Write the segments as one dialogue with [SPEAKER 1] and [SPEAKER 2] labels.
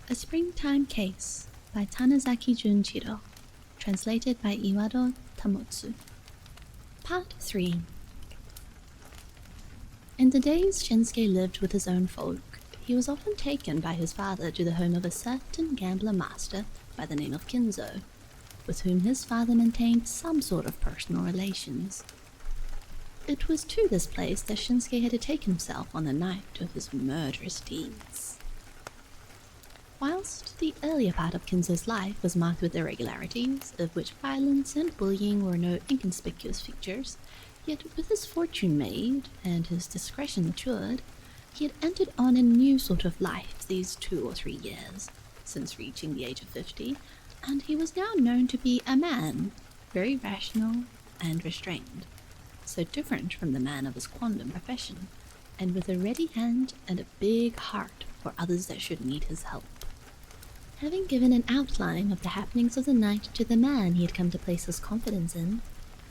[SPEAKER 1] A Springtime Case by Tanizaki Jun'ichirou, translated by ʟɪvᴏᴏ Tamotsu. Part 3. In the days Shinsuke lived with his own folk, he was often taken by his father to the home of a certain gambler master by the name of Kinzo, with whom his father maintained some sort of personal relations. It was to this place that Shinsuke had to take himself on the night of his murderous deeds. Whilst the earlier part of Kinzo's life was marked with irregularities, of which violence and bullying were no inconspicuous features, yet with his fortune made and his discretion matured, he had entered on a new sort of life these 2 or 3 years, since reaching the age of 50, and he was now known to be a man, very rational and restrained, so different from the man of his quondam profession, and with a ready hand and a big heart for others that should need his help. Having given an outline of the happenings of the night to the man he had come to place his confidence in,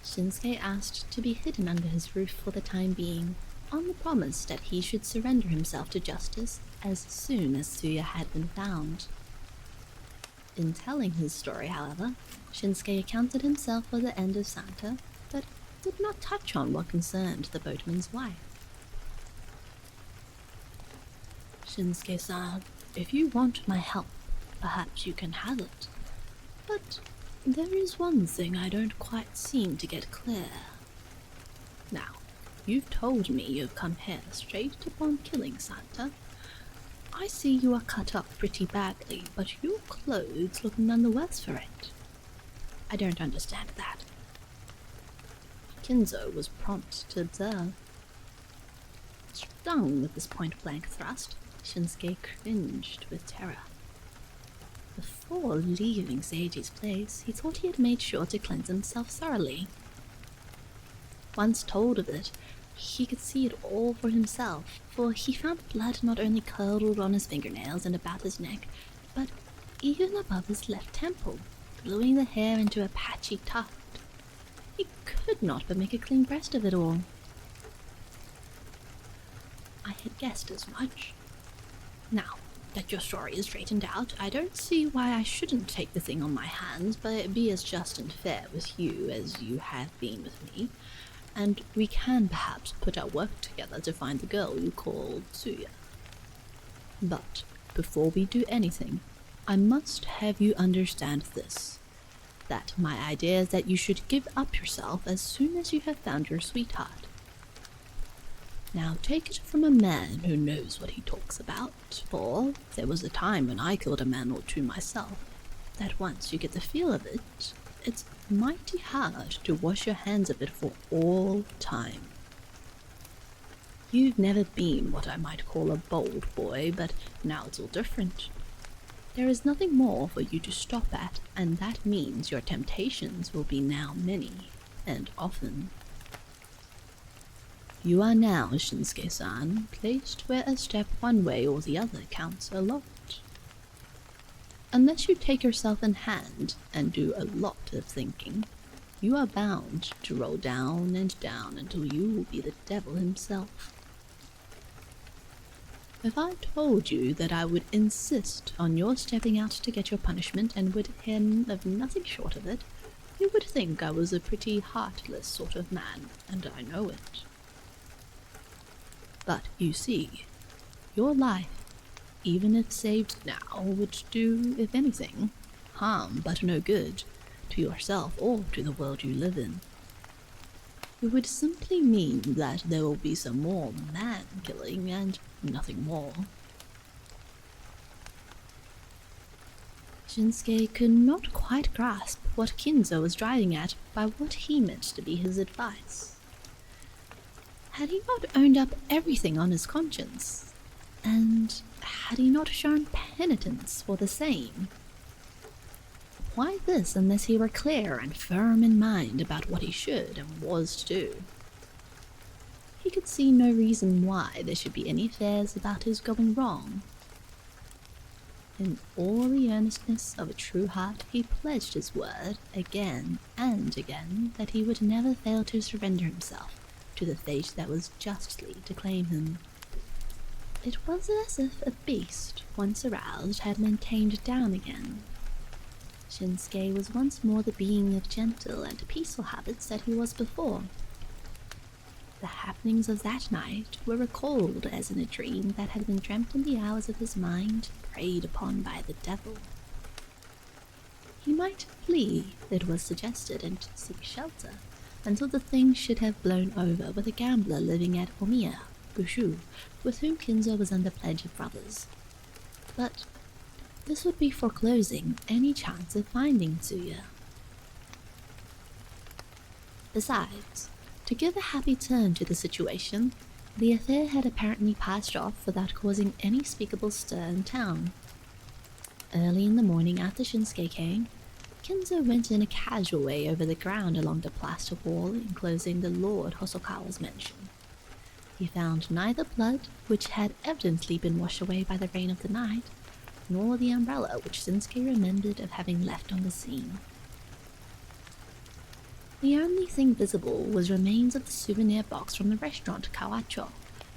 [SPEAKER 1] Shinsuke asked to be hidden under his roof for the time being, on the promise that he should surrender himself to justice as soon as Tsuya had been found. In telling his story, however, Shinsuke accounted himself for the end of Santa, but did not touch on what concerned the boatman's wife. Shinsuke-san, if you want my help, perhaps you can have it. But there is one thing I don't quite seem to get clear. Now, you've told me you've come here straight upon killing Santa. I see you are cut up pretty badly, but your clothes look none the worse for it. I don't understand that. Kinzo was prompt to observe. Stung with this point-blank thrust, Shinsuke cringed with terror. Before leaving Seiji's place, he thought he had made sure to cleanse himself thoroughly. Once told of it, he could see it all for himself, for he found blood not only curdled on his fingernails and about his neck, but even above his left temple, gluing the hair into a patchy tuft. He could not but make a clean breast of it all. I had guessed as much. Now that your story is straightened out, I don't see why I shouldn't take the thing on my hands, but be as just and fair with you as you have been with me, and we can perhaps put our work together to find the girl you call Tsuya. But before we do anything, I must have you understand this, that my idea is that you should give up yourself as soon as you have found your sweetheart. Now take it from a man who knows what he talks about, for there was a time when I killed a man or 2 myself, that once you get the feel of it, it's mighty hard to wash your hands of it for all time. You've never been what I might call a bold boy, but now it's all different. There is nothing more for you to stop at, and that means your temptations will be now many, and often. You are now, Shinsuke-san, placed where a step one way or the other counts a lot. Unless you take yourself in hand and do a lot of thinking, you are bound to roll down and down until you will be the devil himself. If I told you that I would insist on your stepping out to get your punishment and would hear of nothing short of it, you would think I was a pretty heartless sort of man, and I know it. But you see, your life, even if saved now, would do, if anything, harm but no good, to yourself or to the world you live in. It would simply mean that there will be some more man-killing and nothing more. Shinsuke could not quite grasp what Kinzo was driving at by what he meant to be his advice. Had he not owned up everything on his conscience? And had he not shown penitence for the same? Why this unless he were clear and firm in mind about what he should and was to do? He could see no reason why there should be any fears about his going wrong. In all the earnestness of a true heart, he pledged his word again and again that he would never fail to surrender himself to the fate that was justly to claim him. it was as if a beast, once aroused, had been tamed down again. Shinsuke was once more the being of gentle and peaceful habits that he was before. The happenings of that night were recalled as in a dream that had been dreamt in the hours of his mind preyed upon by the devil. He might flee, it was suggested, and seek shelter, until the thing should have blown over with a gambler living at Omiya, Bushu, with whom Kinzo was under pledge of brothers. But this would be foreclosing any chance of finding Tsuya. Besides, to give a happy turn to the situation, the affair had apparently passed off without causing any speakable stir in town. Early in the morning after Shinsuke came, Kinzo went in a casual way over the ground along the plaster wall enclosing the Lord Hosokawa's mansion. He found neither blood, which had evidently been washed away by the rain of the night, nor the umbrella which Shinsuke remembered of having left on the scene. The only thing visible was remains of the souvenir box from the restaurant Kawacho,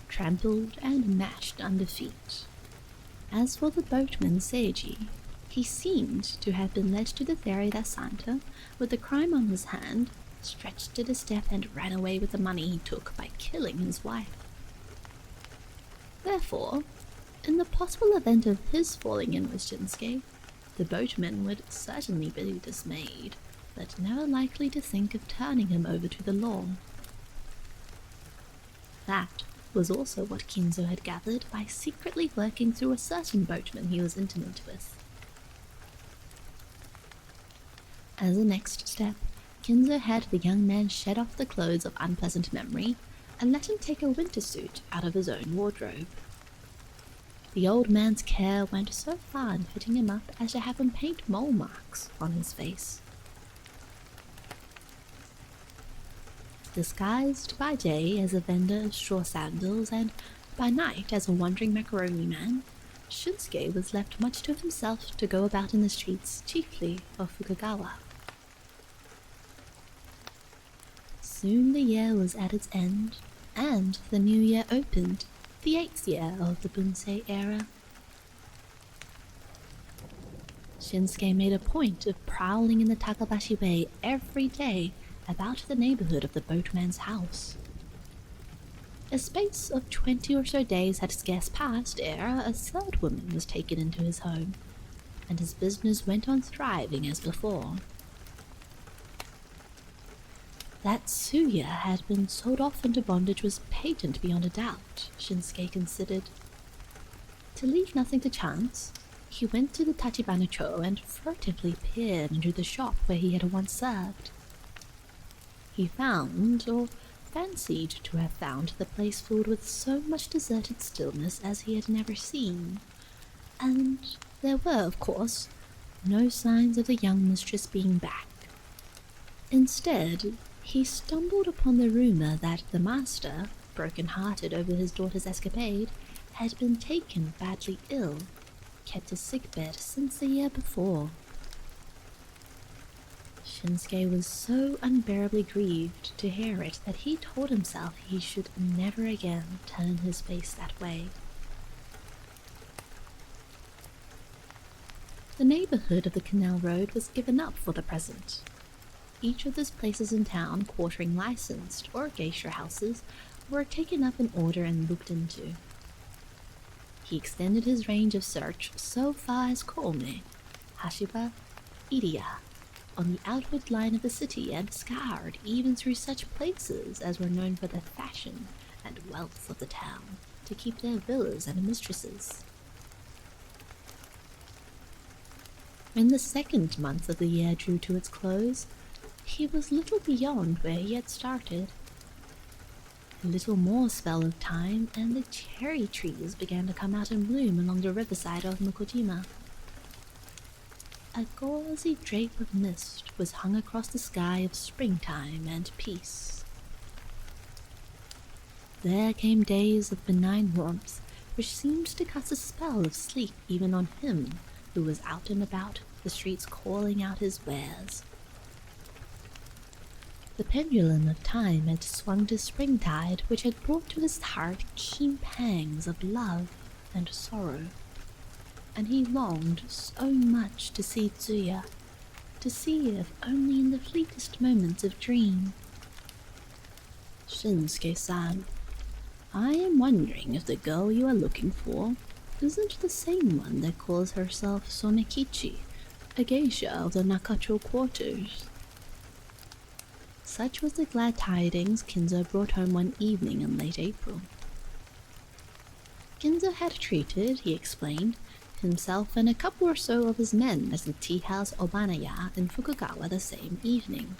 [SPEAKER 1] trampled and mashed under feet. As for the boatman Seiji, he seemed to have been led to the ferry that Santa, with the crime on his hand, stretched it a step and ran away with the money he took by killing his wife. Therefore, in the possible event of his falling in with Shinsuke, the boatman would certainly be dismayed, but never likely to think of turning him over to the law. That was also what Kinzo had gathered by secretly working through a certain boatman he was intimate with. As a next step, Kinzo had the young man shed off the clothes of unpleasant memory and let him take a winter suit out of his own wardrobe. The old man's care went so far in fitting him up as to have him paint mole marks on his face. Disguised by day as a vendor of straw sandals and by night as a wandering macaroni man, Shinsuke was left much to himself to go about in the streets, chiefly of Fukagawa. Soon the year was at its end, and the new year opened, the 8th year of the Bunsei era. Shinsuke made a point of prowling in the Takabashi Way every day about the neighborhood of the boatman's house. A space of 20 or so days had scarce passed ere a third woman was taken into his home, and his business went on thriving as before. That Tsuya had been sold off into bondage was patent beyond a doubt, Shinsuke considered. To leave nothing to chance, he went to the Tachibana-cho and furtively peered into the shop where he had once served. He found, or fancied to have found, the place filled with so much deserted stillness as he had never seen, and there were, of course, no signs of the young mistress being back. Instead, he stumbled upon the rumor that the master, broken-hearted over his daughter's escapade, had been taken badly ill, kept to sickbed since the year before. Shinsuke was so unbearably grieved to hear it that he told himself he should never again turn his face that way. The neighborhood of the canal road was given up for the present. Each of those places in town quartering licensed or geisha houses were taken up in order and looked into. He extended his range of search so far as Koome, Hashiba, Iriya, on the outward line of the city, and scoured even through such places as were known for the fashion and wealth of the town to keep their villas and mistresses. When the second month of the year drew to its close, he was little beyond where he had started. A little more spell of time, and the cherry trees began to come out in bloom along the riverside of Mukojima. A gauzy drape of mist was hung across the sky of springtime and peace. There came days of benign warmth, which seemed to cast a spell of sleep even on him who was out and about the streets calling out his wares. The pendulum of time had swung to springtide, which had brought to his heart keen pangs of love. and sorrow, and he longed so much to see Tsuya, to see if only in the fleetest moments of dream. Shinsuke-san, I am wondering if the girl you are looking for isn't the same one that calls herself Somekichi, a geisha of the Nakacho quarters. Such was the glad tidings Kinzo brought home one evening in late April. Kinzo had treated, he explained, himself and a couple or so of his men at the tea house Obanaya in Fukugawa the same evening.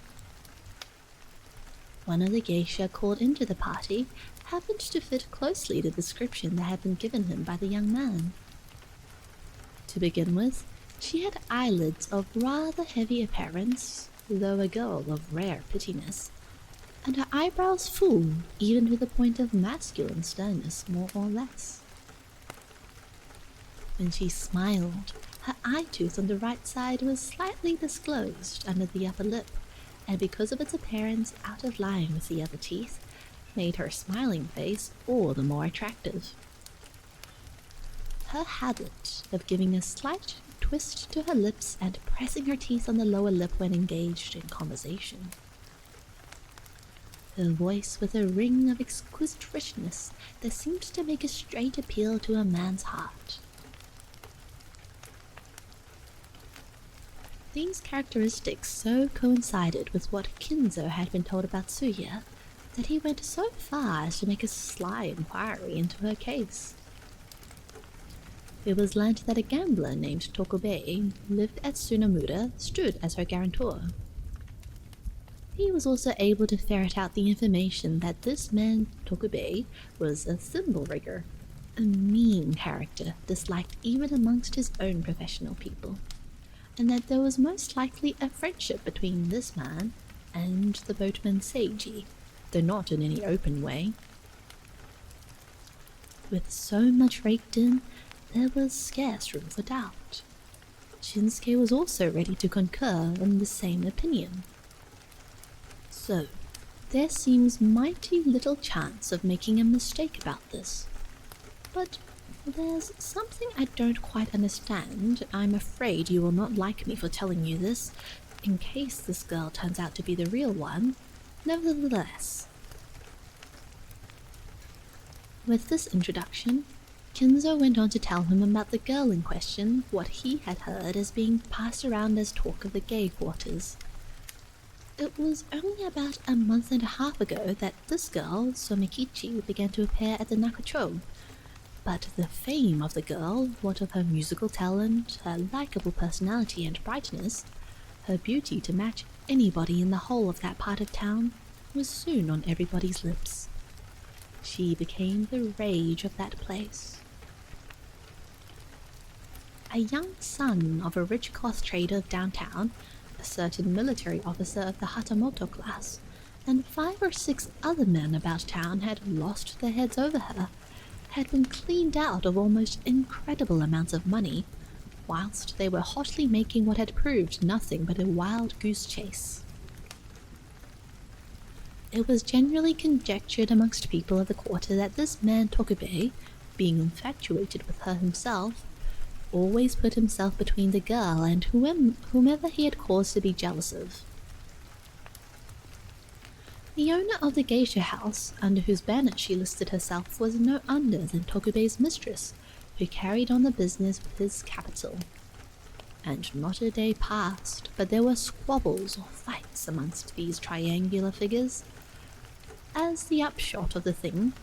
[SPEAKER 1] One of the geisha called into the party happened to fit closely the description that had been given him by the young man. To begin with, she had eyelids of rather heavy appearance, though a girl of rare prettiness, and her eyebrows full, even to the point of masculine sternness, more or less. When she smiled, her eye tooth on the right side was slightly disclosed under the upper lip, and because of its appearance out of line with the other teeth, made her smiling face all the more attractive. Her habit of giving a slight twist to her lips and pressing her teeth on the lower lip when engaged in conversation. Her voice with a ring of exquisite richness that seemed to make a straight appeal to a man's heart. These characteristics so coincided with what Kinzo had been told about Tsuya that he went so far as to make a sly inquiry into her case. It was learnt that a gambler named Tokubei lived at Tsunomura stood as her guarantor. He was also able to ferret out the information that this man, Tokubei, was a thimble rigger, a mean character disliked even amongst his own professional people, and that there was most likely a friendship between this man and the boatman Seiji, though not in any open way. With so much raked in, there was scarce room for doubt. Shinsuke was also ready to concur in the same opinion. So, there seems mighty little chance of making a mistake about this. But there's something I don't quite understand. I'm afraid you will not like me for telling you this, in case this girl turns out to be the real one. Nevertheless. With this introduction, Kinzo went on to tell him about the girl in question, what he had heard as being passed around as talk of the gay quarters. It was only about a month and a half ago that this girl, Somekichi, began to appear at the Nakacho, but the fame of the girl, what of her musical talent, her likable personality and brightness, her beauty to match anybody in the whole of that part of town, was soon on everybody's lips. She became the rage of that place. A young son of a rich cloth trader of downtown, a certain military officer of the Hatamoto class, and 5 or 6 other men about town had lost their heads over her, had been cleaned out of almost incredible amounts of money, whilst they were hotly making what had proved nothing but a wild goose chase. It was generally conjectured amongst people of the quarter that this man Tokubei, being infatuated with her himself, always put himself between the girl and whomever he had cause to be jealous of. The owner of the geisha house, under whose banner she listed herself, was no other than Tokubei's mistress, who carried on the business with his capital. And not a day passed, but there were squabbles or fights amongst these triangular figures. As the upshot of the thing,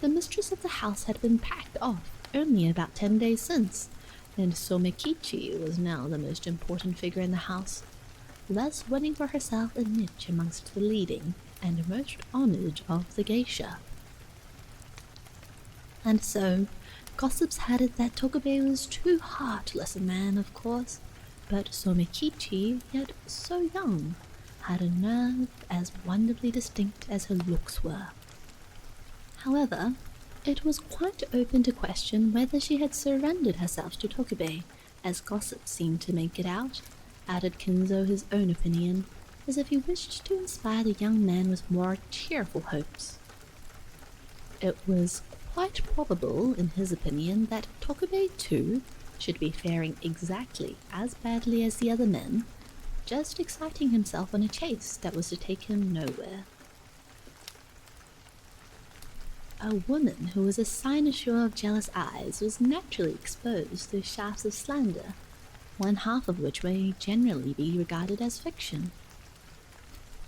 [SPEAKER 1] the mistress of the house had been packed off only about 10 days since, and Somekichi was now the most important figure in the house, thus winning for herself a niche amongst the leading and most honored of the geisha. And so, gossips had it that Tokubei was too heartless a man, of course, but Somekichi, yet so young, had a nerve as wonderfully distinct as her looks were. However, it was quite open to question whether she had surrendered herself to Tokubei, as gossip seemed to make it out, added Kinzo his own opinion, as if he wished to inspire the young man with more cheerful hopes. It was quite probable, in his opinion, that Tokubei too should be faring exactly as badly as the other men, just exciting himself on a chase that was to take him nowhere. A woman who was a cynosure of jealous eyes was naturally exposed to shafts of slander, one half of which may generally be regarded as fiction.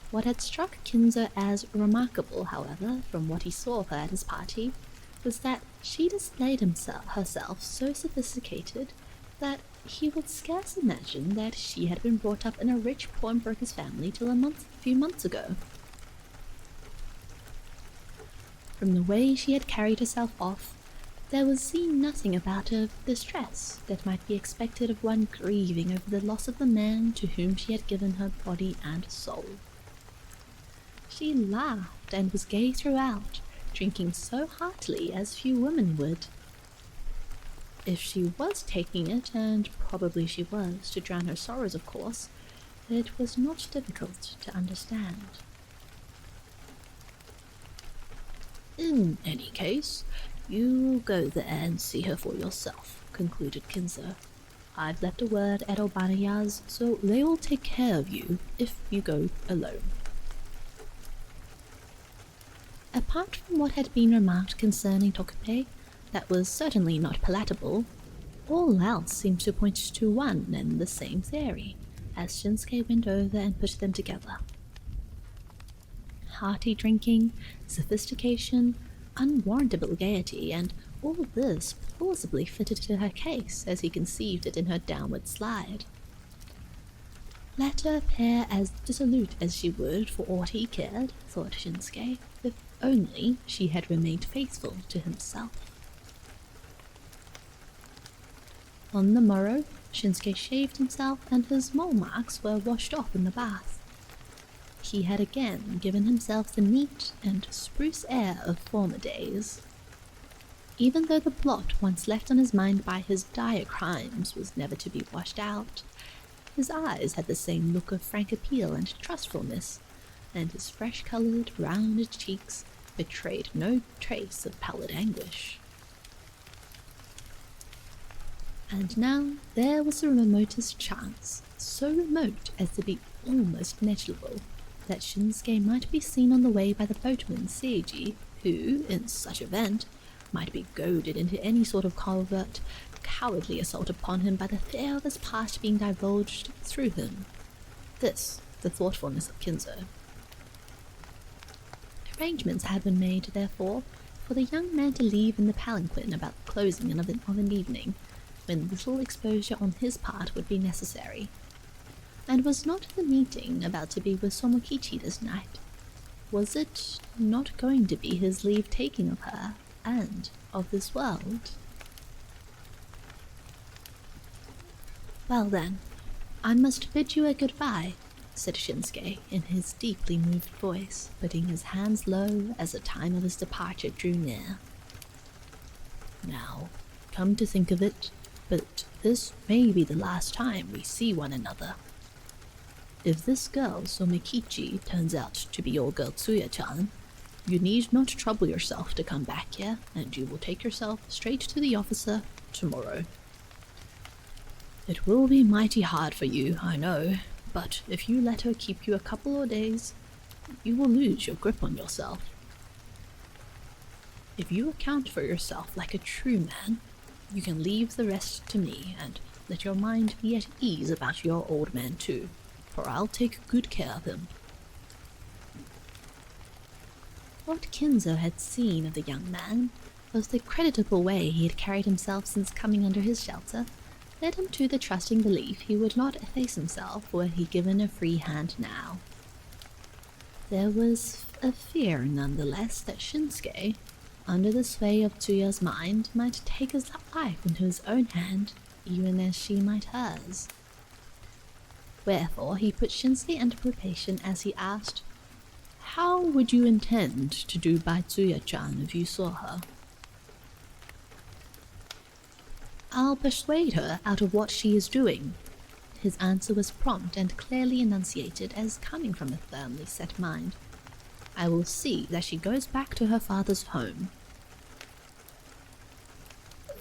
[SPEAKER 1] What had struck ʔɪnso as remarkable, however, from what he saw of her at his party, was that she displayed herself so sophisticated that he would scarce imagine that she had been brought up in a rich pawnbroker's family till a few months ago. From the way she had carried herself off, there was seen nothing about her distress that might be expected of one grieving over the loss of the man to whom she had given her body and soul. She laughed and was gay throughout, drinking so heartily as few women would. If she was taking it, and probably she was, to drown her sorrows, of course, it was not difficult to understand. In any case, you go there and see her for yourself, concluded ʔɪnso. I've left a word at ʔɪᴏᴏᴏ, so they will take care of you if you go alone. Apart from what had been remarked concerning Tokubei, that was certainly not palatable, all else seemed to point to one and the same theory, as Shinsuke went over and put them together. Hearty drinking, sophistication, unwarrantable gaiety, and all this plausibly fitted to her case as he conceived it in her downward slide. Let her appear as dissolute as she would for aught he cared, thought Shinsuke, if only she had remained faithful to himself. On the morrow, Shinsuke shaved himself and his mole marks were washed off in the bath. He had again given himself the neat and spruce air of former days. Even though the blot once left on his mind by his dire crimes was never to be washed out, his eyes had the same look of frank appeal and trustfulness, and his fresh-coloured, rounded cheeks betrayed no trace of pallid anguish. And now there was the remotest chance, so remote as to be almost negligible, that Shinsuke might be seen on the way by the boatman Seiji, who, in such event, might be goaded into any sort of covert, cowardly assault upon him by the fear of his past being divulged through him. This, the thoughtfulness of ʔɪnso. Arrangements had been made, therefore, for the young man to leave in the palanquin about the closing of an evening, when little exposure on his part would be necessary. And was not the meeting about to be with Somokichi this night? Was it not going to be his leave-taking of her, and of this world? Well then, I must bid you a goodbye, said Shinsuke in his deeply moved voice, putting his hands low as the time of his departure drew near. Now, come to think of it, but this may be the last time we see one another. If this girl Somokichi turns out to be your girl Tsuya-chan, you need not trouble yourself to come back here, and you will take yourself straight to the officer tomorrow. It will be mighty hard for you, I know, but if you let her keep you a couple of days, you will lose your grip on yourself. If you account for yourself like a true man, you can leave the rest to me, and let your mind be at ease about your old man too, for I'll take good care of him. What ʔɪnso had seen of the young man was the creditable way he had carried himself since coming under his shelter, led him to the trusting belief he would not efface himself were he given a free hand now. There was a fear, nonetheless, that Shinsuke, under the sway of Tsuya's mind, might take his life into his own hand, even as she might hers. Wherefore he put Shinsuke under probation as he asked, "How would you intend to do by Tsuya-chan if you saw her?" "I'll persuade her out of what she is doing." His answer was prompt and clearly enunciated as coming from a firmly set mind. "I will see that she goes back to her father's home."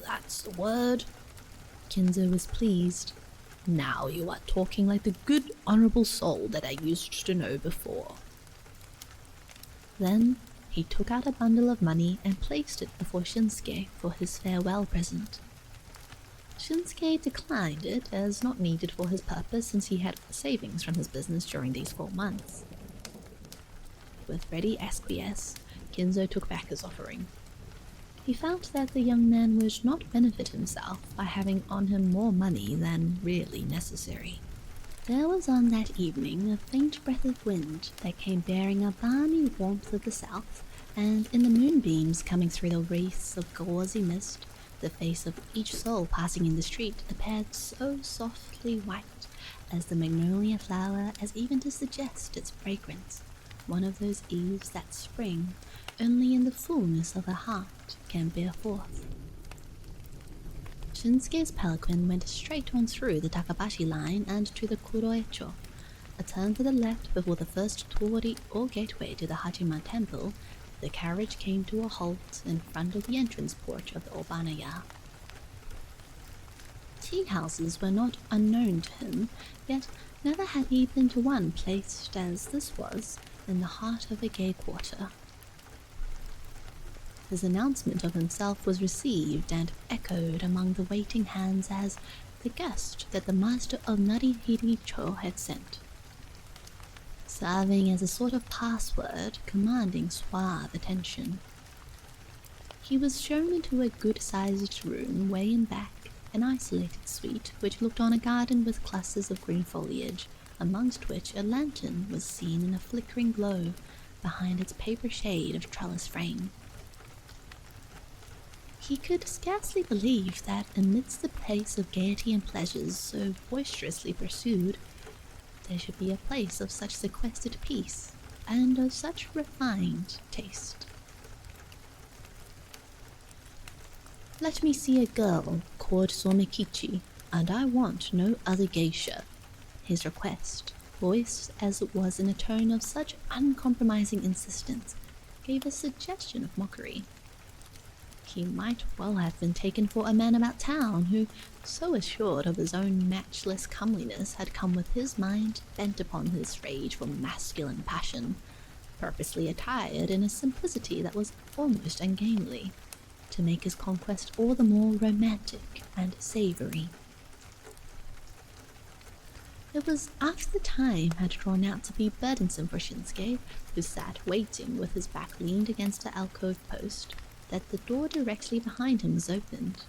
[SPEAKER 1] that's the word. ʟɪᴍᴏ was pleased. Now you are talking like the good, honourable soul that I used to know before. Then he took out a bundle of money and placed it before Shinsuke for his farewell present. Shinsuke declined it as not needed for his purpose since he had savings from his business during these 4 months. With ready acquiesce, ʟɪᴍᴏ took back his offering. He felt that the young man would not benefit himself by having on him more money than really necessary. There was on that evening a faint breath of wind that came bearing a balmy warmth of the south, and in the moonbeams coming through the wreaths of gauzy mist, the face of each soul passing in the street appeared so softly white as the magnolia flower, as even to suggest its fragrance, one of those eves that spring only in the fullness of a heart can bear forth. Shinsuke's palanquin went straight on through the Takabashi line and to the Kuroecho. A turn to the left before the first tori or gateway to the Hachiman temple, the carriage came to a halt in front of the entrance porch of the Obanaya. Tea houses were not unknown to him, yet never had he been to one placed as this was, in the heart of a gay quarter. His announcement of himself was received and echoed among the waiting hands as the guest that the master of Jun'ichirou had sent, serving as a sort of password commanding suave attention. He was shown into a good-sized room way in back, an isolated suite which looked on a garden with clusters of green foliage, amongst which a lantern was seen in a flickering glow behind its paper shade of trellis frame. He could scarcely believe that amidst the pace of gaiety and pleasures so boisterously pursued, there should be a place of such sequestered peace and of such refined taste. Let me see a girl called Somekichi, and I want no other geisha. His request, voiced as it was in a tone of such uncompromising insistence, gave a suggestion of mockery. He might well have been taken for a man about town who, so assured of his own matchless comeliness, had come with his mind bent upon his rage for masculine passion, purposely attired in a simplicity that was almost ungainly, to make his conquest all the more romantic and savoury. It was after the time had drawn out to be burdensome for Shinsuke, who sat waiting with his back leaned against the alcove post, that the door directly behind him was opened.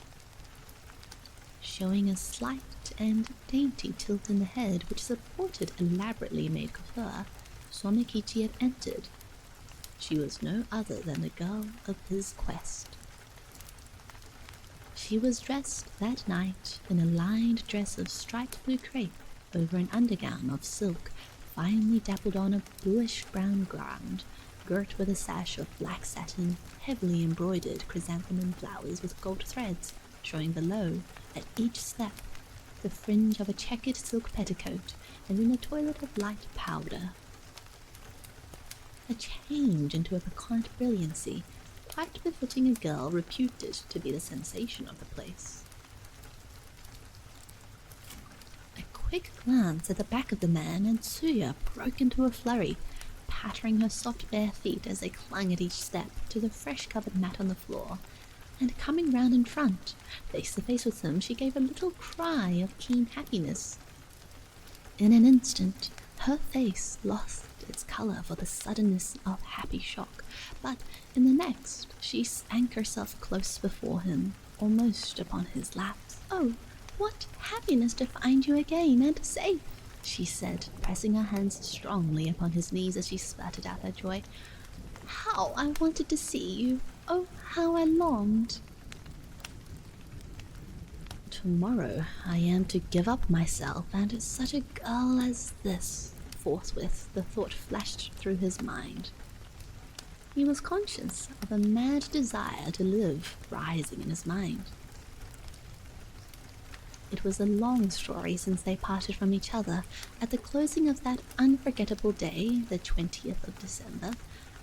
[SPEAKER 1] Showing a slight and dainty tilt in the head which supported elaborately made coiffure, Somekichi had entered. She was no other than the girl of his quest. She was dressed that night in a lined dress of striped blue crepe over an undergown of silk finely dappled on a bluish-brown ground, girt with a sash of black satin, heavily embroidered chrysanthemum flowers with gold threads, showing below, at each step, the fringe of a checkered silk petticoat, and in a toilet of light powder. A change into a piquant brilliancy, quite befitting a girl reputed to be the sensation of the place. A quick glance at the back of the man, and Tsuya broke into a flurry, pattering her soft bare feet as they clung at each step to the fresh-covered mat on the floor, and coming round in front, face to face with him, she gave a little cry of keen happiness. In an instant, her face lost its colour for the suddenness of happy shock, but in the next she sank herself close before him, almost upon his lap. "Oh, what happiness to find you again and safe!" she said, pressing her hands strongly upon his knees as she spurted out her joy. "How I wanted to see you! Oh, how I longed!" Tomorrow I am to give up myself, and such a girl as this. Forthwith the thought flashed through his mind. He was conscious of a mad desire to live rising in his mind. It was a long story since they parted from each other at the closing of that unforgettable day, the 20th of December,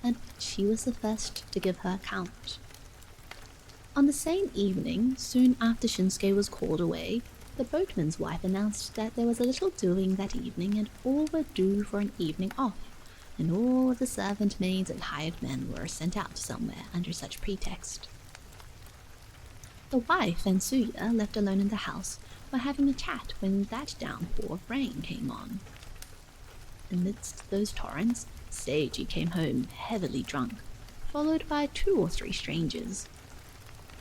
[SPEAKER 1] and she was the first to give her account. On the same evening, soon after Shinsuke was called away, the boatman's wife announced that there was a little doing that evening and all were due for an evening off, and all of the servant maids and hired men were sent out somewhere under such pretext. The wife and Suya, left alone in the house, were having a chat when that downpour of rain came on. Amidst those torrents, Seiji came home heavily drunk, followed by 2 or 3 strangers.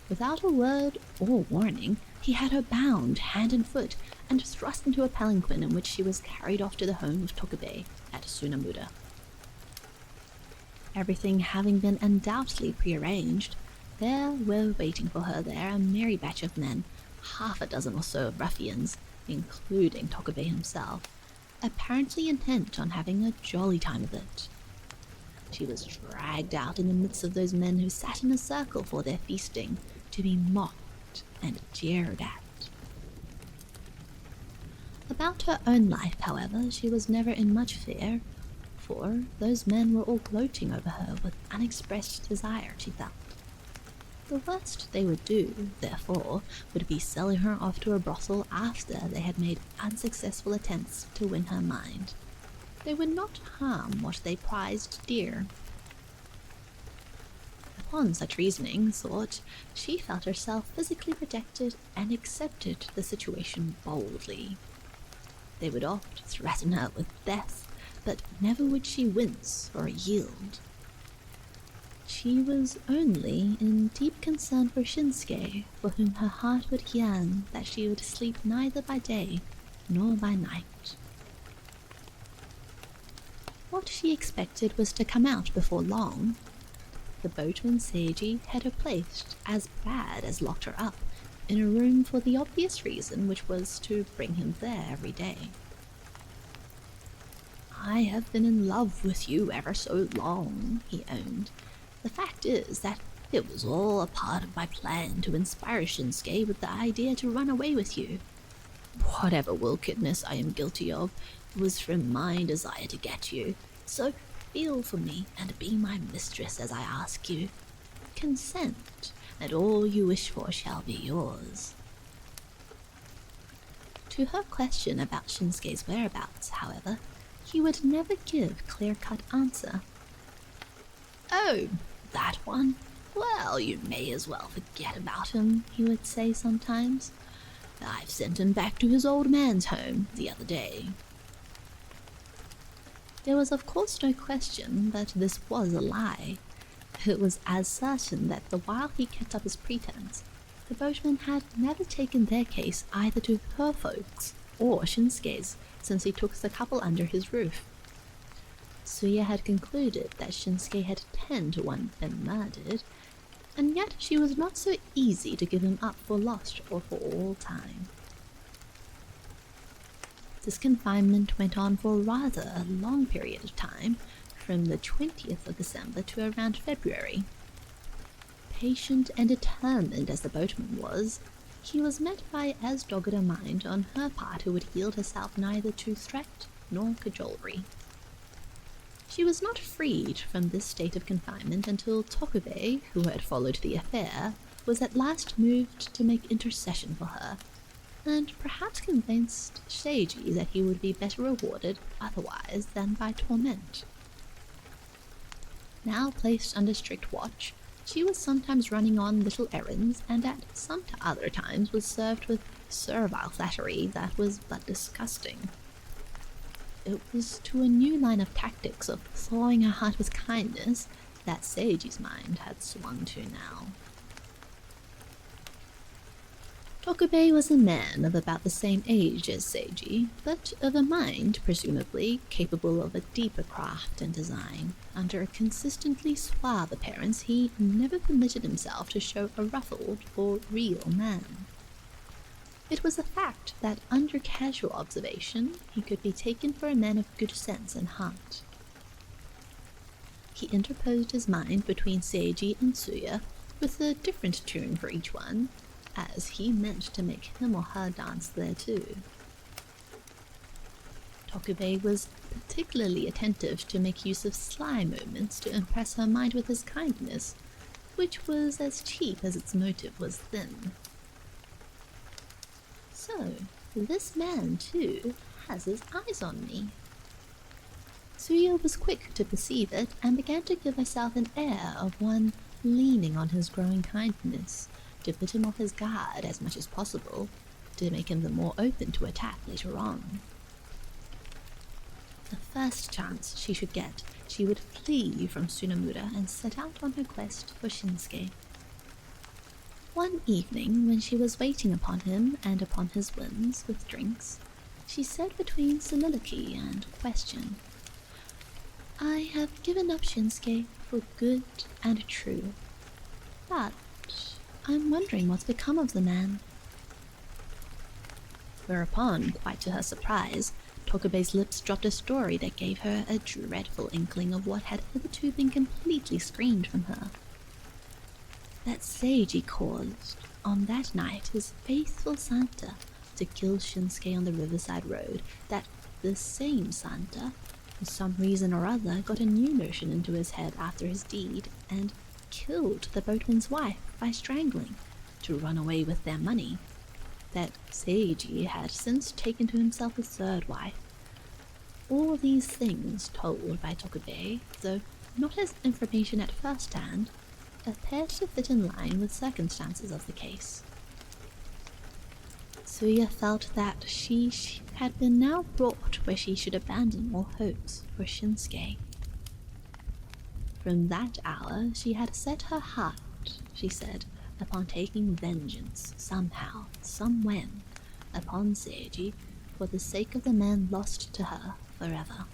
[SPEAKER 1] Without a word or warning, he had her bound hand and foot and thrust into a palanquin in which she was carried off to the home of Tokubei at Tsunamuda. Everything having been undoubtedly prearranged, there were waiting for her there a merry batch of men, 6 or so of ruffians, including Tokubei himself, apparently intent on having a jolly time of it. She was dragged out in the midst of those men who sat in a circle for their feasting, to be mocked and jeered at. About her own life, however, she was never in much fear, for those men were all gloating over her with unexpressed desire, she felt. The worst they would do, therefore, would be selling her off to a brothel after they had made unsuccessful attempts to win her mind. They would not harm what they prized dear. Upon such reasoning, thought, she felt herself physically protected and accepted the situation boldly. They would oft threaten her with death, but never would she wince or yield. She was only in deep concern for Shinsuke, for whom her heart would yearn that she would sleep neither by day nor by night. What she expected was to come out before long. The boatman Seiji had her placed, as bad as locked her up, in a room for the obvious reason which was to bring him there every day. "I have been in love with you ever so long," he owned. "The fact is that it was all a part of my plan to inspire Shinsuke with the idea to run away with you. Whatever wickedness I am guilty of was from my desire to get you, so feel for me and be my mistress as I ask you. Consent, and all you wish for shall be yours." To her question about Shinsuke's whereabouts, however, he would never give clear-cut answer. "Oh, that one? Well, you may as well forget about him," he would say sometimes. "I've sent him back to his old man's home the other day." There was of course no question that this was a lie. It was as certain that the while he kept up his pretense, the boatman had never taken their case either to her folks or Shinsuke's since he took the couple under his roof. Suya had concluded that Shinsuke had 10 to 1 been murdered, and yet she was not so easy to give him up for lost or for all time. This confinement went on for rather a long period of time, from the 20th of December to around February. Patient and determined as the boatman was, he was met by as dogged a mind on her part who would yield herself neither to threat nor cajolery. She was not freed from this state of confinement until Tokubei, who had followed the affair, was at last moved to make intercession for her, and perhaps convinced Seiji that he would be better rewarded otherwise than by torment. Now placed under strict watch, she was sometimes running on little errands, and at some other times was served with servile flattery that was but disgusting. It was to a new line of tactics of thawing her heart with kindness that Seiji's mind had swung to now. Tokubei was a man of about the same age as Seiji, but of a mind, presumably, capable of a deeper craft and design. Under a consistently suave appearance, he never permitted himself to show a ruffled or real man. It was a fact that under casual observation, he could be taken for a man of good sense and heart. He interposed his mind between Seiji and Suya, with a different tune for each one, as he meant to make him or her dance there too. Tokubei was particularly attentive to make use of sly moments to impress her mind with his kindness, which was as cheap as its motive was thin. So, this man, too, has his eyes on me. Tsuya was quick to perceive it and began to give herself an air of one leaning on his growing kindness to put him off his guard as much as possible, to make him the more open to attack later on. The first chance she should get, she would flee from Tsunemura and set out on her quest for Shinsuke. One evening, when she was waiting upon him and upon his whims with drinks, she said between soliloquy and question, "I have given up Shinsuke for good and true, but I'm wondering what's become of the man." Whereupon, quite to her surprise, Tokubei's lips dropped a story that gave her a dreadful inkling of what had hitherto been completely screened from her. That Seiji caused, on that night, his faithful Santa to kill Shinsuke on the Riverside Road, that the same Santa, for some reason or other, got a new notion into his head after his deed, and killed the boatman's wife by strangling, to run away with their money. That Seiji had since taken to himself a third wife. All these things told by Tokubei, though not as information at first hand, appeared to fit in line with circumstances of the case. Tsuya felt that she had been now brought where she should abandon all hopes for Shinsuke. From that hour she had set her heart, she said, upon taking vengeance somehow, somewhen, upon Seiji, for the sake of the man lost to her forever.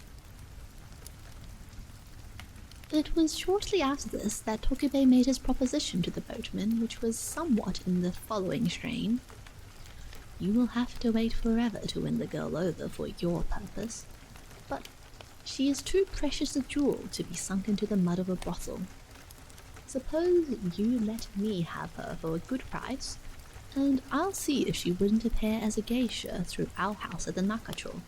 [SPEAKER 1] It was shortly after this that Tokubei made his proposition to the boatman, which was somewhat in the following strain. "You will have to wait forever to win the girl over for your purpose, but she is too precious a jewel to be sunk into the mud of a brothel. Suppose you let me have her for a good price, and I'll see if she wouldn't appear as a geisha through our house at the Nakacho."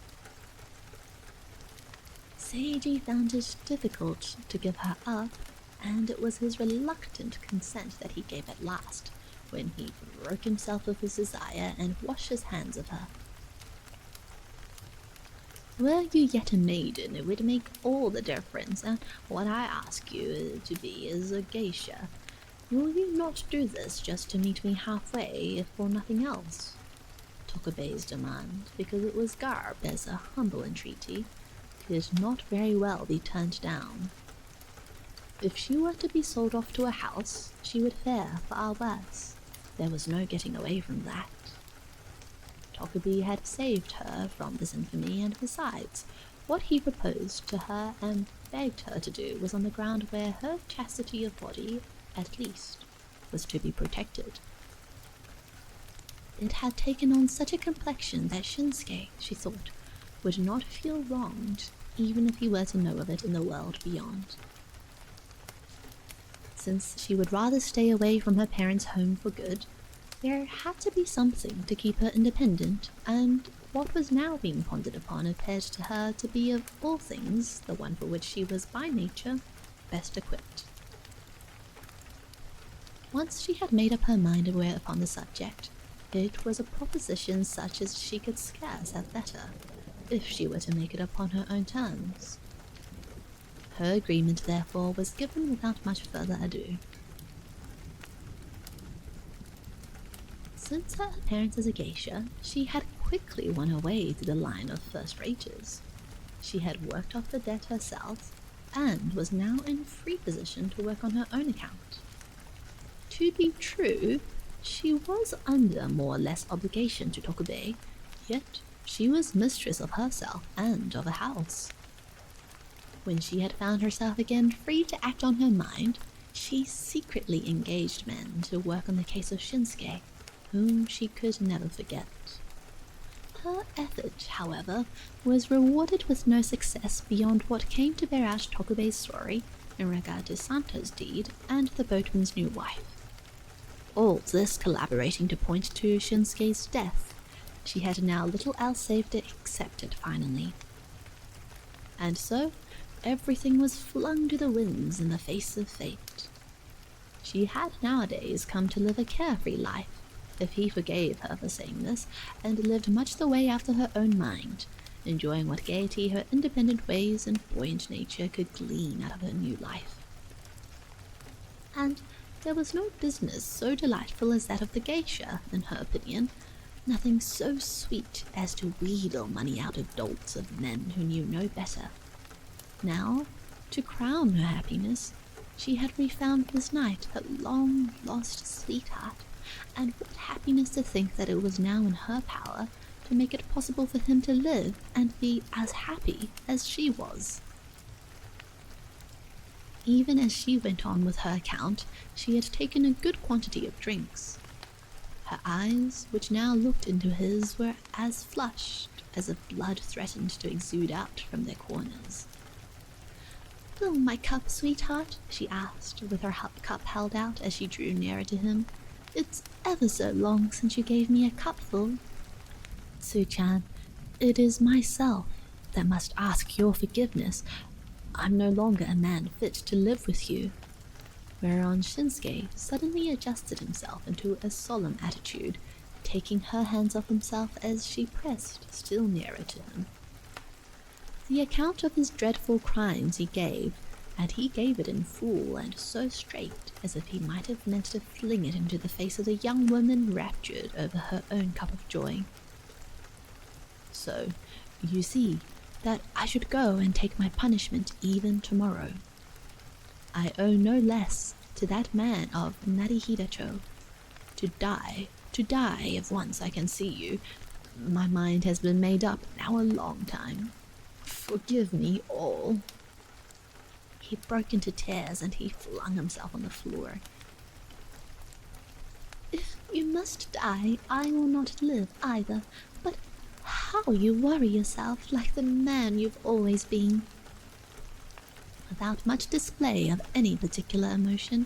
[SPEAKER 1] Seiji found it difficult to give her up, and it was his reluctant consent that he gave at last, when he broke himself of his desire and washed his hands of her. "Were you yet a maiden, it would make all the difference, and what I ask you to be is a geisha. Will you not do this just to meet me halfway, if for nothing else?" Tokubei's demand, because it was garbed as a humble entreaty, could not very well be turned down. If she were to be sold off to a house, she would fare far worse. There was no getting away from that. Tokubei had saved her from this infamy, and besides, what he proposed to her and begged her to do was on the ground where her chastity of body, at least, was to be protected. It had taken on such a complexion that Shinsuke, she thought, would not feel wronged, even if he were to know of it in the world beyond. Since she would rather stay away from her parents' home for good, there had to be something to keep her independent, and what was now being pondered upon appeared to her to be of all things the one for which she was by nature best equipped. Once she had made up her mind aware upon the subject, it was a proposition such as she could scarce have better, if she were to make it upon her own terms. Her agreement, therefore, was given without much further ado. Since her appearance as a geisha, she had quickly won her way through the line of first-raters. She had worked off the debt herself, and was now in free position to work on her own account. To be true, she was under more or less obligation to Tokubei, yet she was mistress of herself and of a house. When she had found herself again free to act on her mind, she secretly engaged men to work on the case of Shinsuke, whom she could never forget. Her effort, however, was rewarded with no success beyond what came to bear out Tokubei's story in regard to Santa's deed and the boatman's new wife. All this collaborating to point to Shinsuke's death. She had now little else save to accept it finally. And so, everything was flung to the winds in the face of fate. She had nowadays come to live a carefree life, if he forgave her for saying this, and lived much the way after her own mind, enjoying what gaiety her independent ways and buoyant nature could glean out of her new life. And there was no business so delightful as that of the geisha, in her opinion, nothing so sweet as to wheedle money out of dolts of men who knew no better. Now, to crown her happiness, she had refound this night her long-lost sweetheart, and what happiness to think that it was now in her power to make it possible for him to live and be as happy as she was. Even as she went on with her account, she had taken a good quantity of drinks. Her eyes, which now looked into his, were as flushed as if blood threatened to exude out from their corners. "Fill my cup, sweetheart?" she asked, with her cup held out as she drew nearer to him. "It's ever so long since you gave me a cupful." "Su-chan, it is myself that must ask your forgiveness. I'm no longer a man fit to live with you." Whereon Shinsuke suddenly adjusted himself into a solemn attitude, taking her hands off himself as she pressed still nearer to him. The account of his dreadful crimes he gave, and he gave it in full and so straight as if he might have meant to fling it into the face of the young woman raptured over her own cup of joy. "So, you see that I should go and take my punishment even tomorrow. I owe no less to that man of Ṋarihiracho. To die if once I can see you. My mind has been made up now a long time. Forgive me all." He broke into tears and he flung himself on the floor. "If you must die, I will not live either, but how you worry yourself like the man you've always been." Without much display of any particular emotion,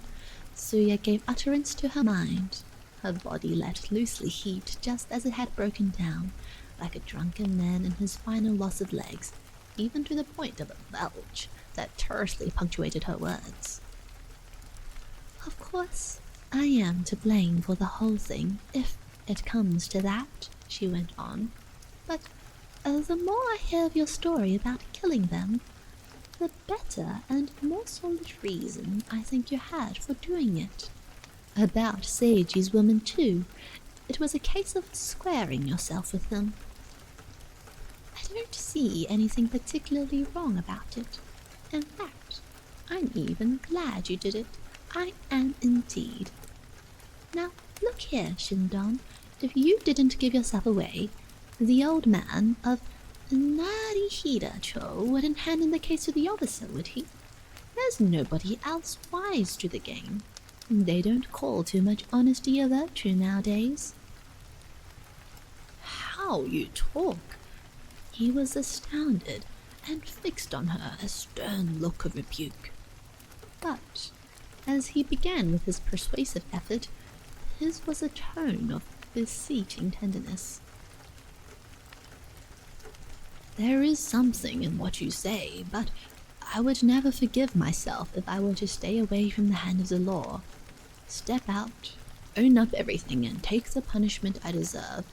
[SPEAKER 1] Suya gave utterance to her mind. Her body let loosely heaved just as it had broken down, like a drunken man in his final loss of legs, even to the point of a belch that tersely punctuated her words. "Of course, I am to blame for the whole thing, if it comes to that," she went on. "But the more I hear of your story about killing them, the better and more solid reason I think you had for doing it. About Seiji's woman, too. It was a case of squaring yourself with them. I don't see anything particularly wrong about it. In fact, I'm even glad you did it. I am indeed. Now, look here, Shindon. If you didn't give yourself away, the old man of Ṋarihiracho wouldn't hand in the case to the officer, would he? There's nobody else wise to the game. They don't call too much honesty a virtue nowadays." "How you talk!" He was astounded and fixed on her a stern look of rebuke. But as he began with his persuasive effort, his was a tone of beseeching tenderness. "There is something in what you say, but I would never forgive myself if I were to stay away from the hand of the law. Step out, own up everything, and take the punishment I deserve.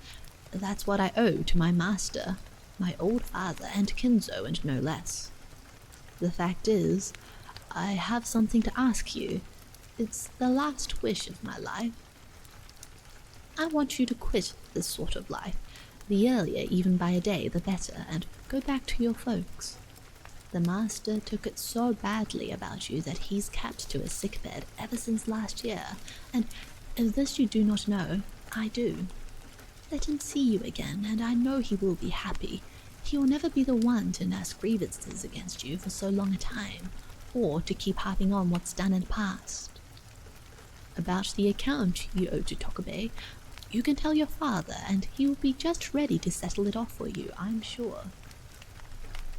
[SPEAKER 1] That's what I owe to my master, my old father, and Kinzo, and no less. The fact is, I have something to ask you. It's the last wish of my life. I want you to quit this sort of life. The earlier, even by a day, the better, and go back to your folks. The master took it so badly about you that he's kept to a sickbed ever since last year, and if this you do not know, I do. Let him see you again, and I know he will be happy. He will never be the one to nurse grievances against you for so long a time, or to keep harping on what's done and past. About the account you owe to Tokabe, you can tell your father, and he will be just ready to settle it off for you, I'm sure."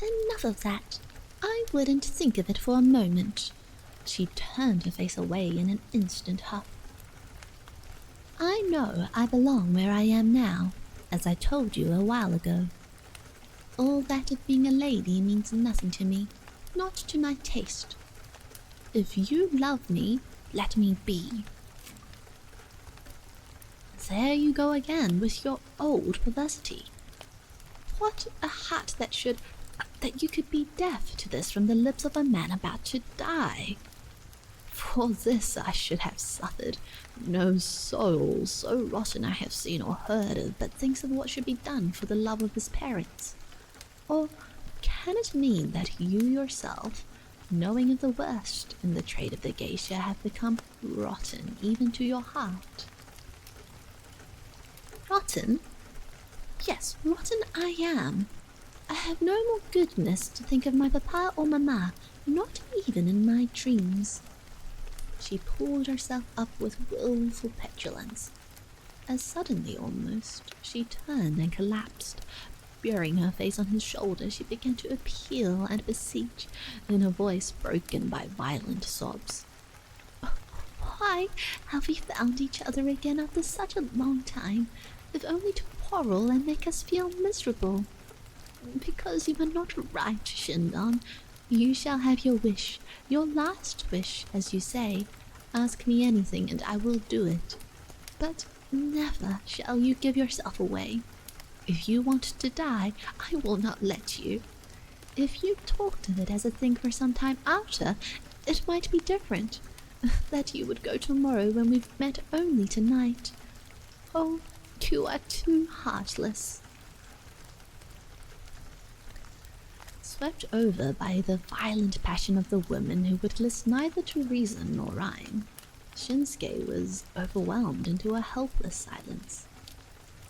[SPEAKER 1] "Enough of that. I wouldn't think of it for a moment." She turned her face away in an instant huff. "I know I belong where I am now, as I told you a while ago. All that of being a lady means nothing to me, not to my taste. If you love me, let me be. There you go again with your old perversity. What a heart that you could be deaf to this from the lips of a man about to die. For this I should have suffered. No soul so rotten I have seen or heard of but thinks of what should be done for the love of his parents. Or can it mean that you yourself, knowing of the worst in the trade of the geisha, have become rotten even to your heart? Rotten? Yes, rotten I am. I have no more goodness to think of my papa or mamma, not even in my dreams. She pulled herself up with willful petulance. As suddenly almost, she turned and collapsed. Burying her face on his shoulder, she began to appeal and beseech, in a voice broken by violent sobs. Why have we found each other again after such a long time, if only to quarrel and make us feel miserable? Because you are not right, Shindan. You shall have your wish, your last wish, as you say. Ask me anything and I will do it. But never shall you give yourself away. If you want to die, I will not let you. If you talked of it as a thing for some time after, it might be different. That you would go tomorrow when we've met only tonight. Oh, you are too heartless. Swept over by the violent passion of the woman who would list neither to reason nor rhyme, Shinsuke was overwhelmed into a helpless silence,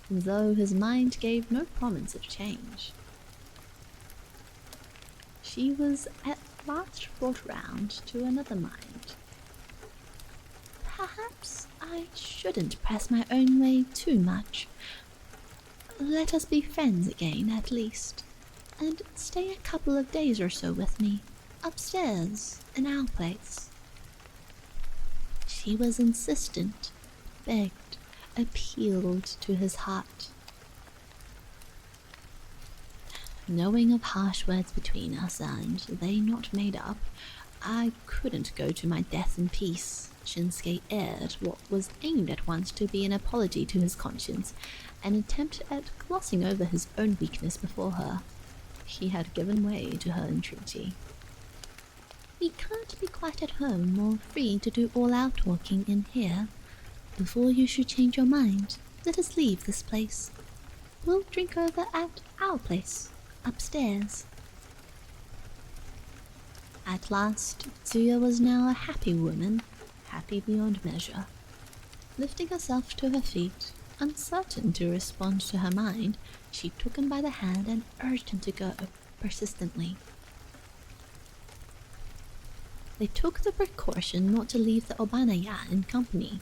[SPEAKER 1] though his mind gave no promise of change. She was at last brought round to another mind. Perhaps I shouldn't press my own way too much. Let us be friends again, at least, and stay a couple of days or so with me, upstairs, in our place. She was insistent, begged, appealed to his heart. Knowing of harsh words between us and they not made up, I couldn't go to my death in peace. Shinsuke aired what was aimed at once to be an apology to his conscience, an attempt at glossing over his own weakness before her. He had given way to her entreaty. We can't be quite at home or free to do all our talking in here. Before you should change your mind, let us leave this place. We'll drink over at our place, upstairs. At last, Tsuya was now a happy woman, happy beyond measure. Lifting herself to her feet, uncertain to respond to her mind, she took him by the hand and urged him to go, persistently. They took the precaution not to leave the Obanaya in company.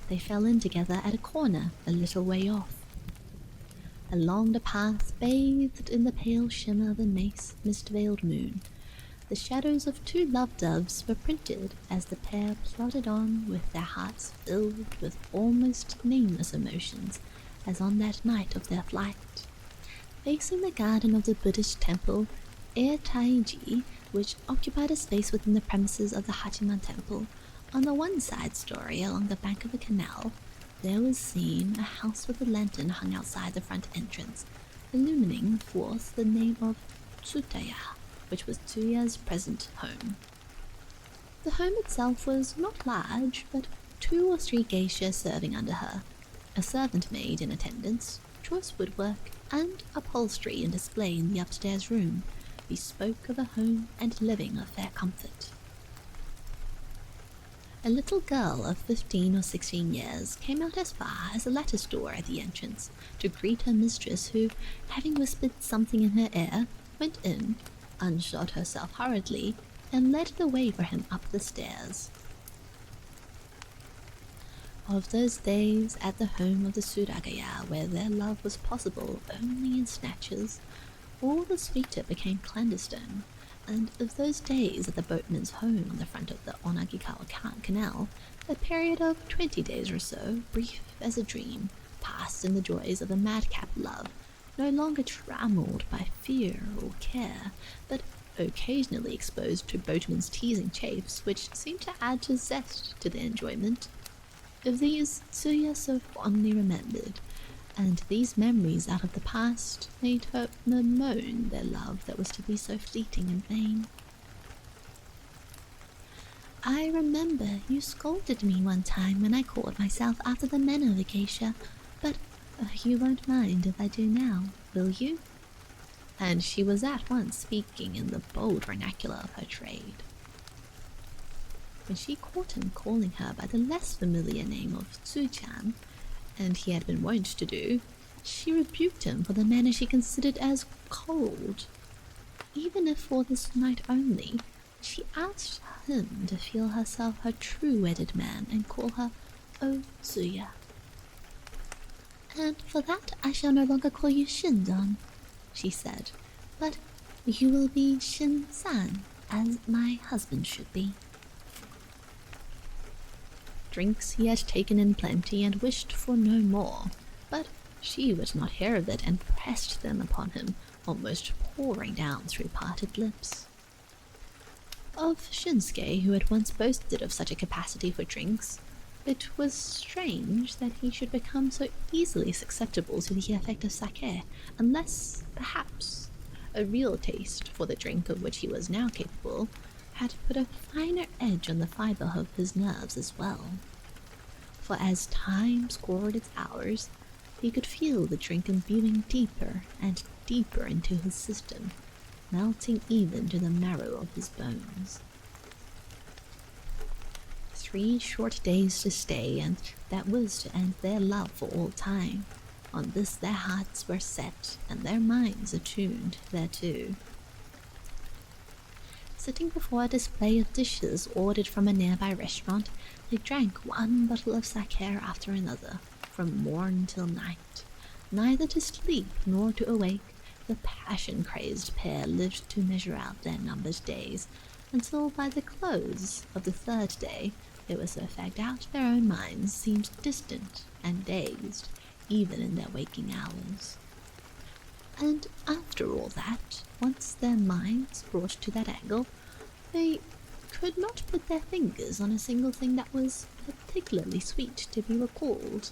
[SPEAKER 1] They fell in together at a corner a little way off. Along the path, bathed in the pale shimmer of a mist-veiled moon, the shadows of two love-doves were printed as the pair plodded on with their hearts filled with almost nameless emotions, as on that night of their flight. Facing the garden of the Buddhist temple, ʟɪᴛ, which occupied a space within the premises of the Hachiman temple, on the one side story along the bank of a canal, there was seen a house with a lantern hung outside the front entrance, illumining forth the name of Tsutaya, which was Tsuya's present home. The home itself was not large, but 2 or 3 geishas serving under her, a servant maid in attendance, choice woodwork, and upholstery in display in the upstairs room, bespoke of a home and living of fair comfort. A little girl of 15 or 16 years came out as far as a lattice door at the entrance to greet her mistress, who, having whispered something in her ear, went in, unshod herself hurriedly, and led the way for him up the stairs. Of those days at the home of the Suragaya, where their love was possible only in snatches, all the sweeter became clandestine, and of those days at the boatman's home on the front of the Onagikawa Canal, a period of 20 days or so, brief as a dream, passed in the joys of a madcap love, no longer trammelled by fear or care, but occasionally exposed to boatmen's teasing chafes, which seemed to add to zest to their enjoyment. Of these, Tsuya so fondly remembered, and these memories out of the past made her bemoan their love that was to be so fleeting and vain. I remember you scolded me one time when I called myself after the men of the geisha, but you won't mind if I do now, will you? And she was at once speaking in the bold vernacular of her trade. When she caught him calling her by the less familiar name of Tsu-chan, and he had been wont to do, she rebuked him for the manner she considered as cold. Even if for this night only, she asked him to feel herself her true wedded man and call her O Tsuya. And for that I shall no longer call you Shindon, she said, but you will be Shin-san, as my husband should be. Drinks he had taken in plenty and wished for no more, but she would not hear of it and pressed them upon him, almost pouring down through parted lips. Of Shinsuke, who had once boasted of such a capacity for drinks, it was strange that he should become so easily susceptible to the effect of sake, unless, perhaps, a real taste for the drink of which he was now capable had put a finer edge on the fibre of his nerves as well. For as time scored its hours, he could feel the drink imbuing deeper and deeper into his system, melting even to the marrow of his bones. 3 short days to stay, and that was to end their love for all time. On this their hearts were set, and their minds attuned thereto. Sitting before a display of dishes ordered from a nearby restaurant, they drank one bottle of sake after another, from morn till night. Neither to sleep nor to awake, the passion-crazed pair lived to measure out their numbered days, until by the close of the 3rd day, they were so fagged out their own minds seemed distant and dazed, even in their waking hours. And after all that, once their minds brought to that angle, they could not put their fingers on a single thing that was particularly sweet to be recalled.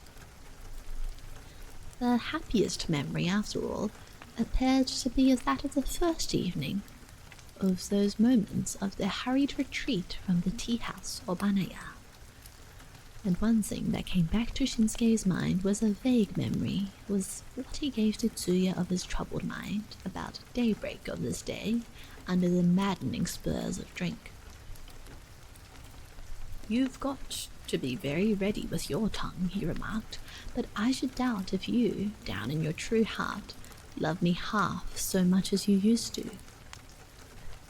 [SPEAKER 1] The happiest memory, after all, appeared to be of that of the first evening, of those moments of their hurried retreat from the tea-house or banaya. And one thing that came back to Shinsuke's mind was a vague memory, was what he gave to Tsuya of his troubled mind about daybreak of this day, under the maddening spurs of drink. "You've got to be very ready with your tongue," he remarked, "but I should doubt if you, down in your true heart, love me half so much as you used to.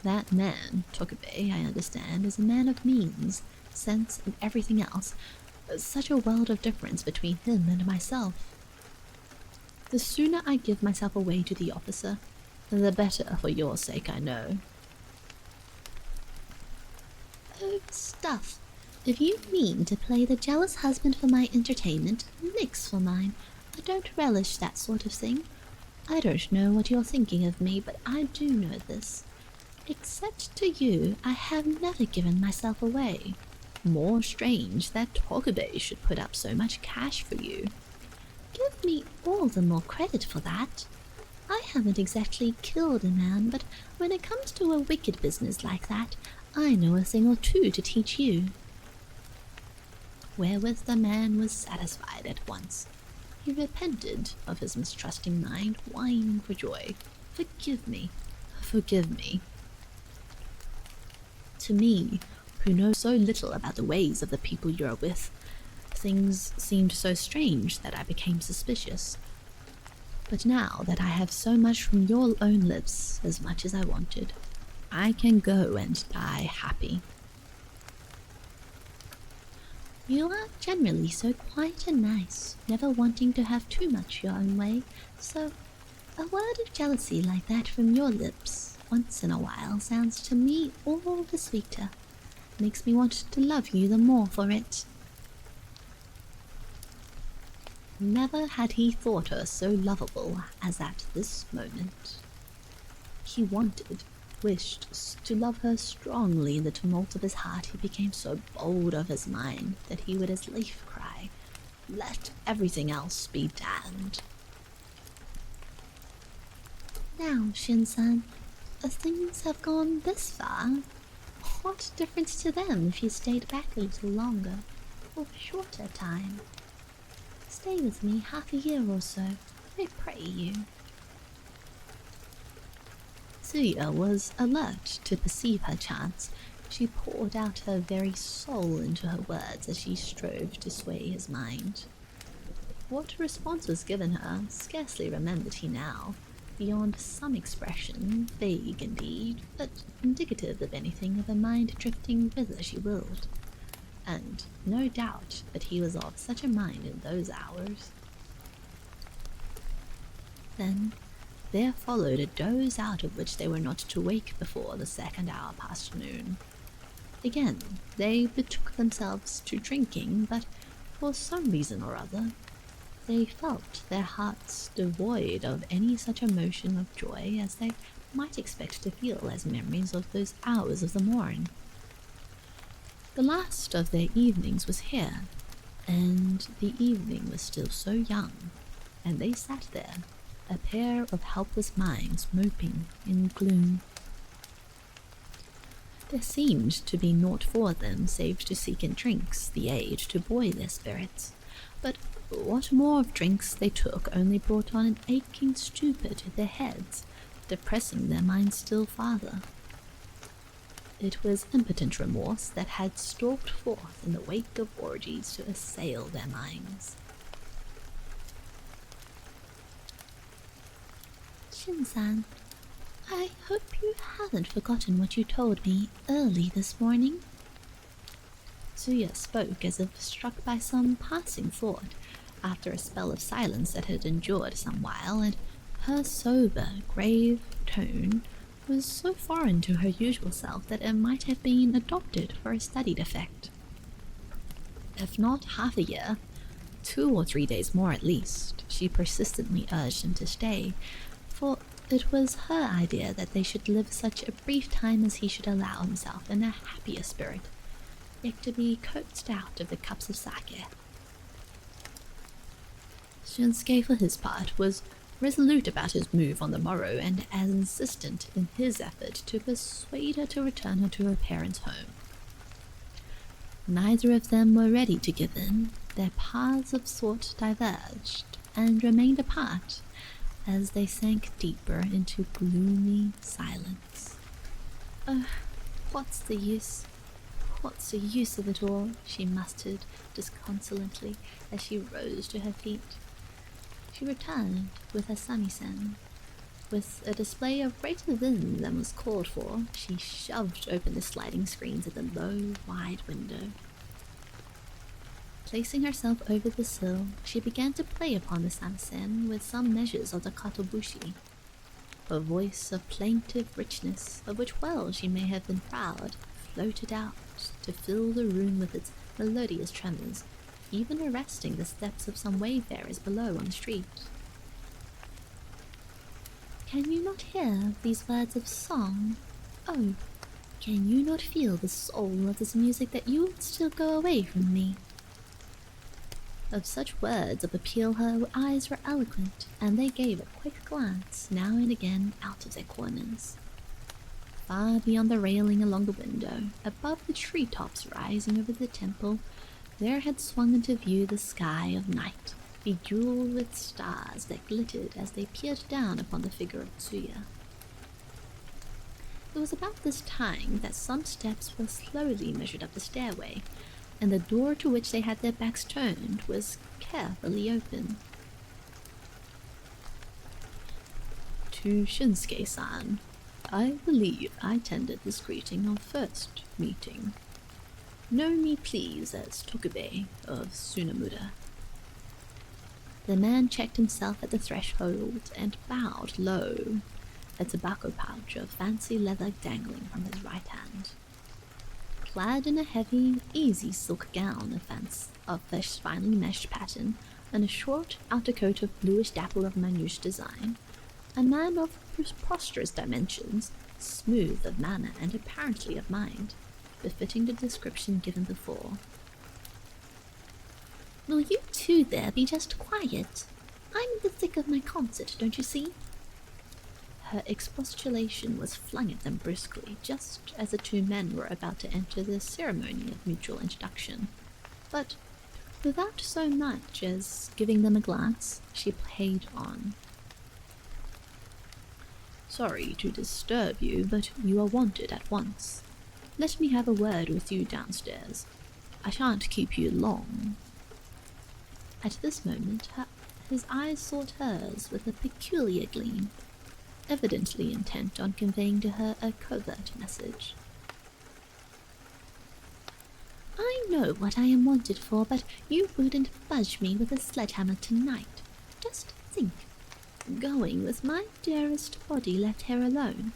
[SPEAKER 1] That man, Tokube, I understand, is a man of means, sense, and everything else. Such a world of difference between him and myself. The sooner I give myself away to the officer, the better for your sake, I know." "Oh, stuff. If you mean to play the jealous husband for my entertainment, nix for mine. I don't relish that sort of thing. I don't know what you're thinking of me, but I do know this. Except to you, I have never given myself away. More strange that Tokube should put up so much cash for you. Give me all the more credit for that. I haven't exactly killed a man, but when it comes to a wicked business like that, I know a thing or two to teach you." Wherewith the man was satisfied at once. He repented of his mistrusting mind, whining for joy. "Forgive me, forgive me. To me, who know so little about the ways of the people you are with, things seemed so strange that I became suspicious. But now that I have so much from your own lips, as much as I wanted, I can go and die happy." "You are generally so quiet and nice, never wanting to have too much your own way, so a word of jealousy like that from your lips once in a while sounds to me all the sweeter. Makes me want to love you the more for it." Never had he thought her so lovable as at this moment. He wanted, wished to love her strongly in the tumult of his heart, he became so bold of his mind that he would as lief cry, "Let everything else be damned." Now, Shin-san, things have gone this far. What difference to them if you stayed back a little longer, or a shorter time? Stay with me half a year or so, I pray you. Tsuya was alert to perceive her chance. She poured out her very soul into her words as she strove to sway his mind. What response was given her scarcely remembered he now, beyond some expression, vague indeed, but indicative of anything of a mind drifting whither she willed. And no doubt that he was of such a mind in those hours. Then there followed a doze out of which they were not to wake before the second hour past noon. Again they betook themselves to drinking, but for some reason or other they felt their hearts devoid of any such emotion of joy as they might expect to feel as memories of those hours of the morn. The last of their evenings was here, and the evening was still so young, and they sat there, a pair of helpless minds moping in gloom. There seemed to be naught for them save to seek in drinks the aid to buoy their spirits, but what more of drinks they took only brought on an aching stupor to their heads, depressing their minds still farther. It was impotent remorse that had stalked forth in the wake of orgies to assail their minds. Shin-san, I hope you haven't forgotten what you told me early this morning. Tsuya spoke as if struck by some passing thought, after a spell of silence that had endured some while, and her sober, grave tone was so foreign to her usual self that it might have been adopted for a studied effect. If not half a year, 2 or 3 days more at least, she persistently urged him to stay, for it was her idea that they should live such a brief time as he should allow himself in a happier spirit, yet to be coaxed out of the cups of sake. Shinsuke, for his part, was resolute about his move on the morrow and as insistent in his effort to persuade her to return her to her parents' home. Neither of them were ready to give in. Their paths of thought diverged and remained apart as they sank deeper into gloomy silence. What's the use? What's the use of it all? She muttered disconsolately as she rose to her feet. She returned with her samisen. With a display of greater vim than was called for, she shoved open the sliding screens of the low, wide window. Placing herself over the sill, she began to play upon the samisen with some measures of the katobushi. Her voice of plaintive richness, of which well she may have been proud, floated out to fill the room with its melodious tremors, even arresting the steps of some wayfarers below on the street. Can you not hear these words of song? Oh, can you not feel the soul of this music that you would still go away from me? Of such words of appeal her eyes were eloquent, and they gave a quick glance now and again out of their corners. Far beyond the railing along the window, above the treetops rising over the temple, there had swung into view the sky of night, bejeweled with stars that glittered as they peered down upon the figure of Tsuya. It was about this time that some steps were slowly measured up the stairway, and the door to which they had their backs turned was carefully open. To Shinsuke-san, I believe I tendered this greeting of first meeting. Know me please as Tokubei of Tsunamuda. The man checked himself at the threshold and bowed low, a tobacco pouch of fancy leather dangling from his right hand. Clad in a heavy, easy silk gown of finely meshed pattern and a short outer coat of bluish dapple of manouche design, a man of preposterous dimensions smooth of manner and apparently of mind, befitting the description given before. "Will you two there be just quiet? I'm in the thick of my concert, don't you see?" Her expostulation was flung at them brusquely, just as the two men were about to enter the ceremony of mutual introduction. But without so much as giving them a glance, she played on. "Sorry to disturb you, but you are wanted at once. Let me have a word with you downstairs. I shan't keep you long." At this moment, his eyes sought hers with a peculiar gleam, evidently intent on conveying to her a covert message. "I know what I am wanted for, but you wouldn't budge me with a sledgehammer tonight. Just think. Going with my dearest body left here alone.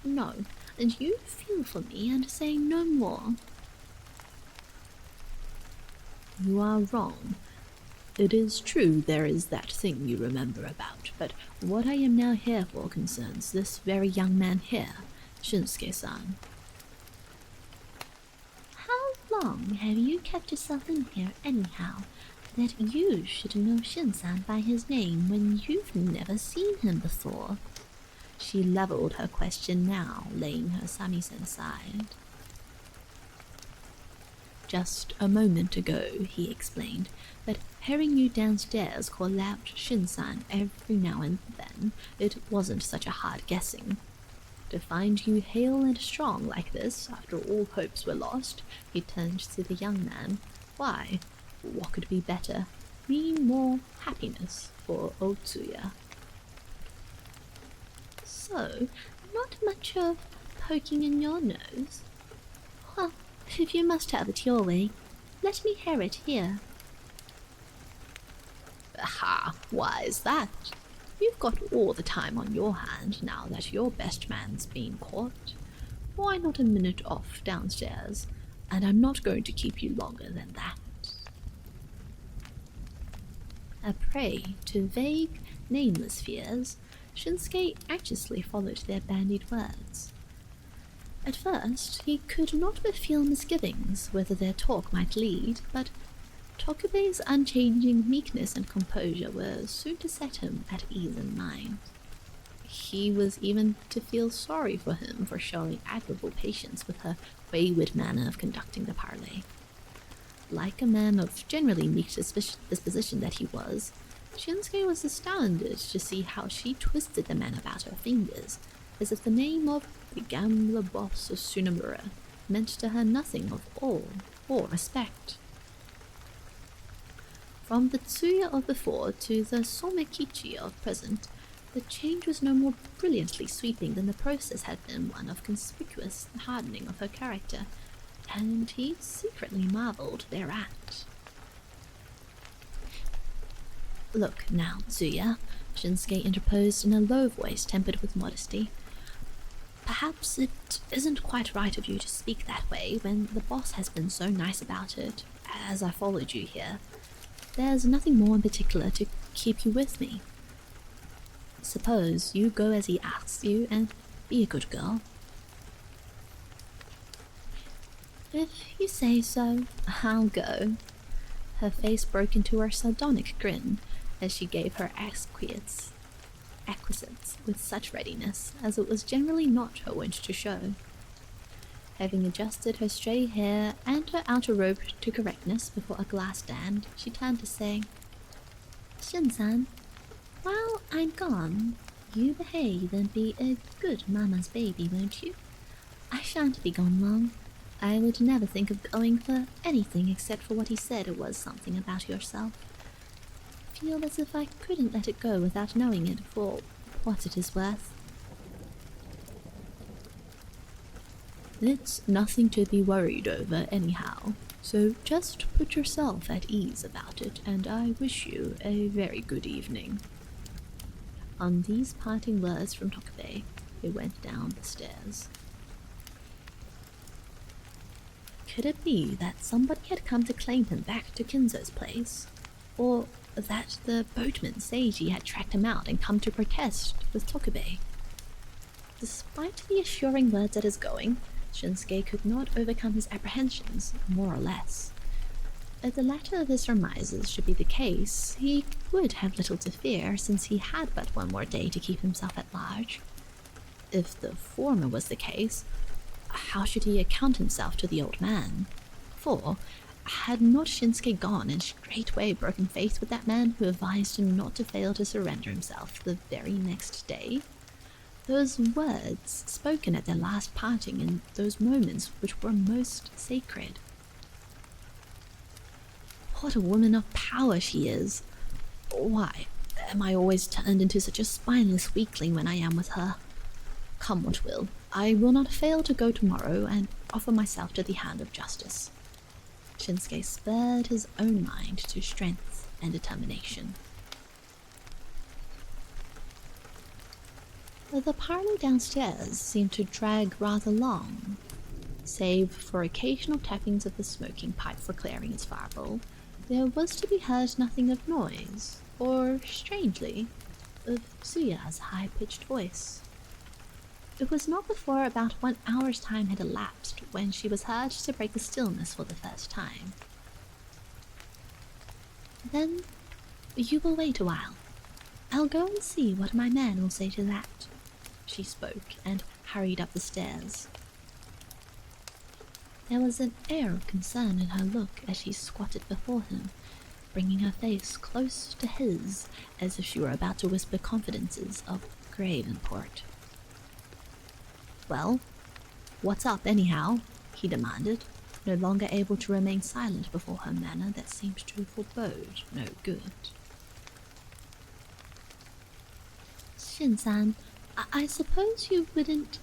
[SPEAKER 1] No, and you feel for me and say no more." "You are wrong. It is true there is that thing you remember about, but what I am now here for concerns this very young man here, Jun'ichirou. How long have you kept yourself in here anyhow, that you should know Shin-san by his name when you've never seen him before?" She leveled her question now, laying her samisen aside. "Just a moment ago," he explained, "but hearing you downstairs call out Shin-san every now and then, it wasn't such a hard guessing. To find you hale and strong like this, after all hopes were lost," he turned to the young man. "Why, what could be better? Mean more happiness for Otsuya." "So, not much of poking in your nose? Well, if you must have it your way, let me hear it here." "Aha, why is that? You've got all the time on your hand now that your best man's been caught. Why not a minute off downstairs? And I'm not going to keep you longer than that." A prey to vague, nameless fears, Shinsuke anxiously followed their bandied words. At first, he could not but feel misgivings whether their talk might lead, but Tokubei's unchanging meekness and composure were soon to set him at ease in mind. He was even to feel sorry for him for showing admirable patience with her wayward manner of conducting the parley. Like a man of generally meek disposition that he was, Shinsuke was astounded to see how she twisted the man about her fingers, as if the name of the gambler boss of Tsunemura meant to her nothing of awe or respect. From the Tsuya of before to the Somekichi of present, the change was no more brilliantly sweeping than the process had been one of conspicuous hardening of her character, and he secretly marveled thereat. "Look now, Tsuya," Shinsuke interposed in a low voice tempered with modesty. "Perhaps it isn't quite right of you to speak that way when the boss has been so nice about it, as I followed you here. There's nothing more in particular to keep you with me. Suppose you go as he asks you and be a good girl." "If you say so, I'll go." Her face broke into a sardonic grin as she gave her acquiescence with such readiness as it was generally not her wont to show. Having adjusted her stray hair and her outer robe to correctness before a glass stand, she turned to say, "Shin-san, while I'm gone, you behave and be a good mama's baby, won't you? I shan't be gone long. I would never think of going for anything except for what he said it was something about yourself. Feel as if I couldn't let it go without knowing it for what it is worth." "It's nothing to be worried over anyhow, so just put yourself at ease about it, and I wish you a very good evening." On these parting words from Tokubei, they went down the stairs. Could it be that somebody had come to claim him back to Kinzo's place? Or that the boatman Seiji had tracked him out and come to protest with Tokubei? Despite the assuring words at his going, Shinsuke could not overcome his apprehensions, more or less. If the latter of his surmises should be the case, he would have little to fear, since he had but one more day to keep himself at large. If the former was the case, how should he account himself to the old man? For, had not Shinsuke gone and straightway broken faith with that man who advised him not to fail to surrender himself the very next day? Those words, spoken at their last parting in those moments which were most sacred. What a woman of power she is! Why am I always turned into such a spineless weakling when I am with her? Come what will, I will not fail to go tomorrow and offer myself to the hand of justice. Shinsuke spurred his own mind to strength and determination. The parley downstairs seemed to drag rather long. Save for occasional tappings of the smoking pipe for clearing its firebowl, there was to be heard nothing of noise, or, strangely, of Tsuya's high-pitched voice. It was not before about 1 hour's time had elapsed when she was heard to break the stillness for the first time. Then you will wait a while. I'll go and see what my man will say to that. She spoke and hurried up the stairs. There was an air of concern in her look as she squatted before him, bringing her face close to his as if she were about to whisper confidences of grave import. "Well, what's up anyhow?" he demanded, no longer able to remain silent before her manner that seemed to forebode no good. "Shin-san, I suppose you wouldn't—"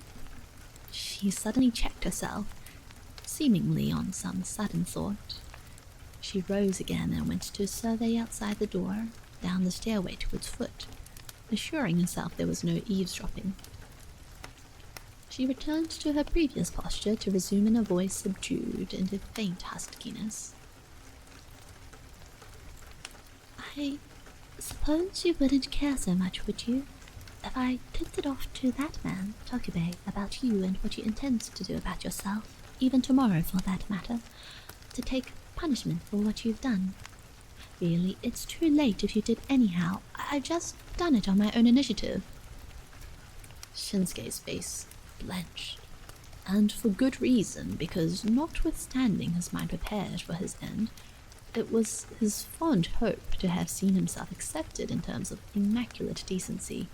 [SPEAKER 1] She suddenly checked herself, seemingly on some sudden thought. She rose again and went to survey outside the door, down the stairway to its foot, assuring herself there was no eavesdropping. She returned to her previous posture to resume in a voice subdued into faint huskiness. "I suppose you wouldn't care so much, would you, if I tipped it off to that man, Tokubei, about you and what you intend to do about yourself, even tomorrow for that matter, to take punishment for what you've done? Really, it's too late if you did anyhow. I've just done it on my own initiative." Shinsuke's face blenched, and for good reason, because notwithstanding his mind prepared for his end, it was his fond hope to have seen himself accepted in terms of immaculate decency,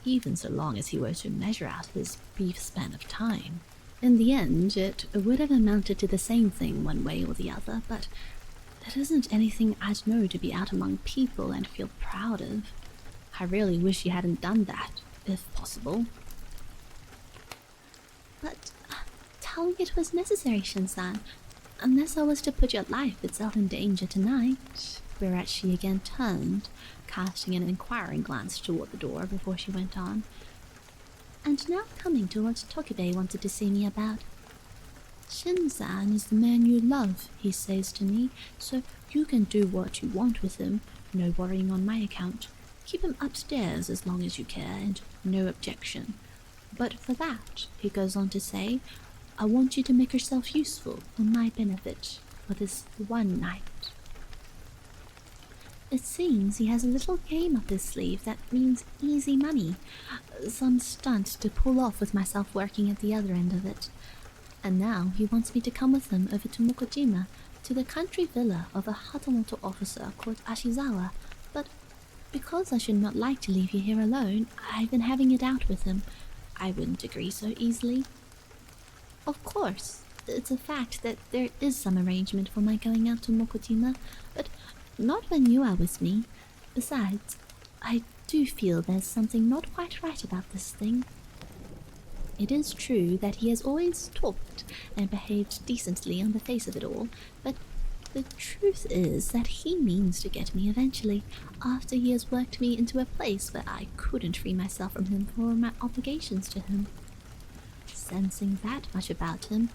[SPEAKER 1] even so long as he were to measure out his brief span of time. In the end, it would have amounted to the same thing one way or the other, but it isn't anything I'd know to be out among people and feel proud of. I really wish you hadn't done that, if possible. But tell me it was necessary, Shin-san, unless I was to put your life itself in danger tonight. Whereat she again turned, casting an inquiring glance toward the door before she went on. And now coming to what Tokubei wanted to see me about. Shin-san is the man you love, he says to me, so you can do what you want with him, no worrying on my account. Keep him upstairs as long as you care, and no objection. But for that, he goes on to say, I want you to make yourself useful for my benefit for this one night. It seems he has a little game up his sleeve that means easy money, some stunt to pull off with myself working at the other end of it. And now he wants me to come with him over to Mokojima, to the country villa of a Hatamoto officer called Ashizawa, but because I should not like to leave you here alone, I've been having it out with him. I wouldn't agree so easily. Of course, it's a fact that there is some arrangement for my going out to Mokojima, but not when you are with me. Besides, I do feel there's something not quite right about this thing. It is true that he has always talked and behaved decently on the face of it all, but the truth is that he means to get me eventually, after he has worked me into a place where I couldn't free myself from him for my obligations to him. Sensing that much about him,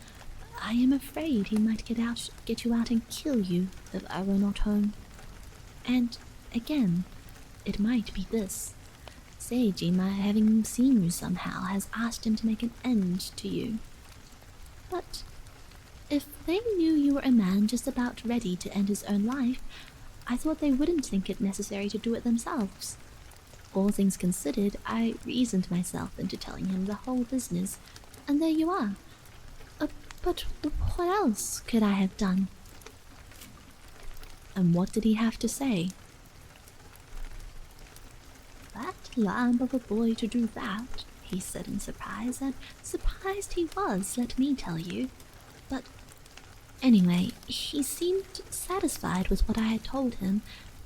[SPEAKER 1] I am afraid he might get you out and kill you if I were not home. And, again, it might be this. say Jima, having seen you somehow, has asked him to make an end to you. But if they knew you were a man just about ready to end his own life, I thought they wouldn't think it necessary to do it themselves. All things considered, I reasoned myself into telling him the whole business, and there you are. But what else could I have done? And what did he have to say? That lamb of a boy to do that, he said in surprise, and surprised he was, let me tell you. But anyway, he seemed satisfied with what I had told him.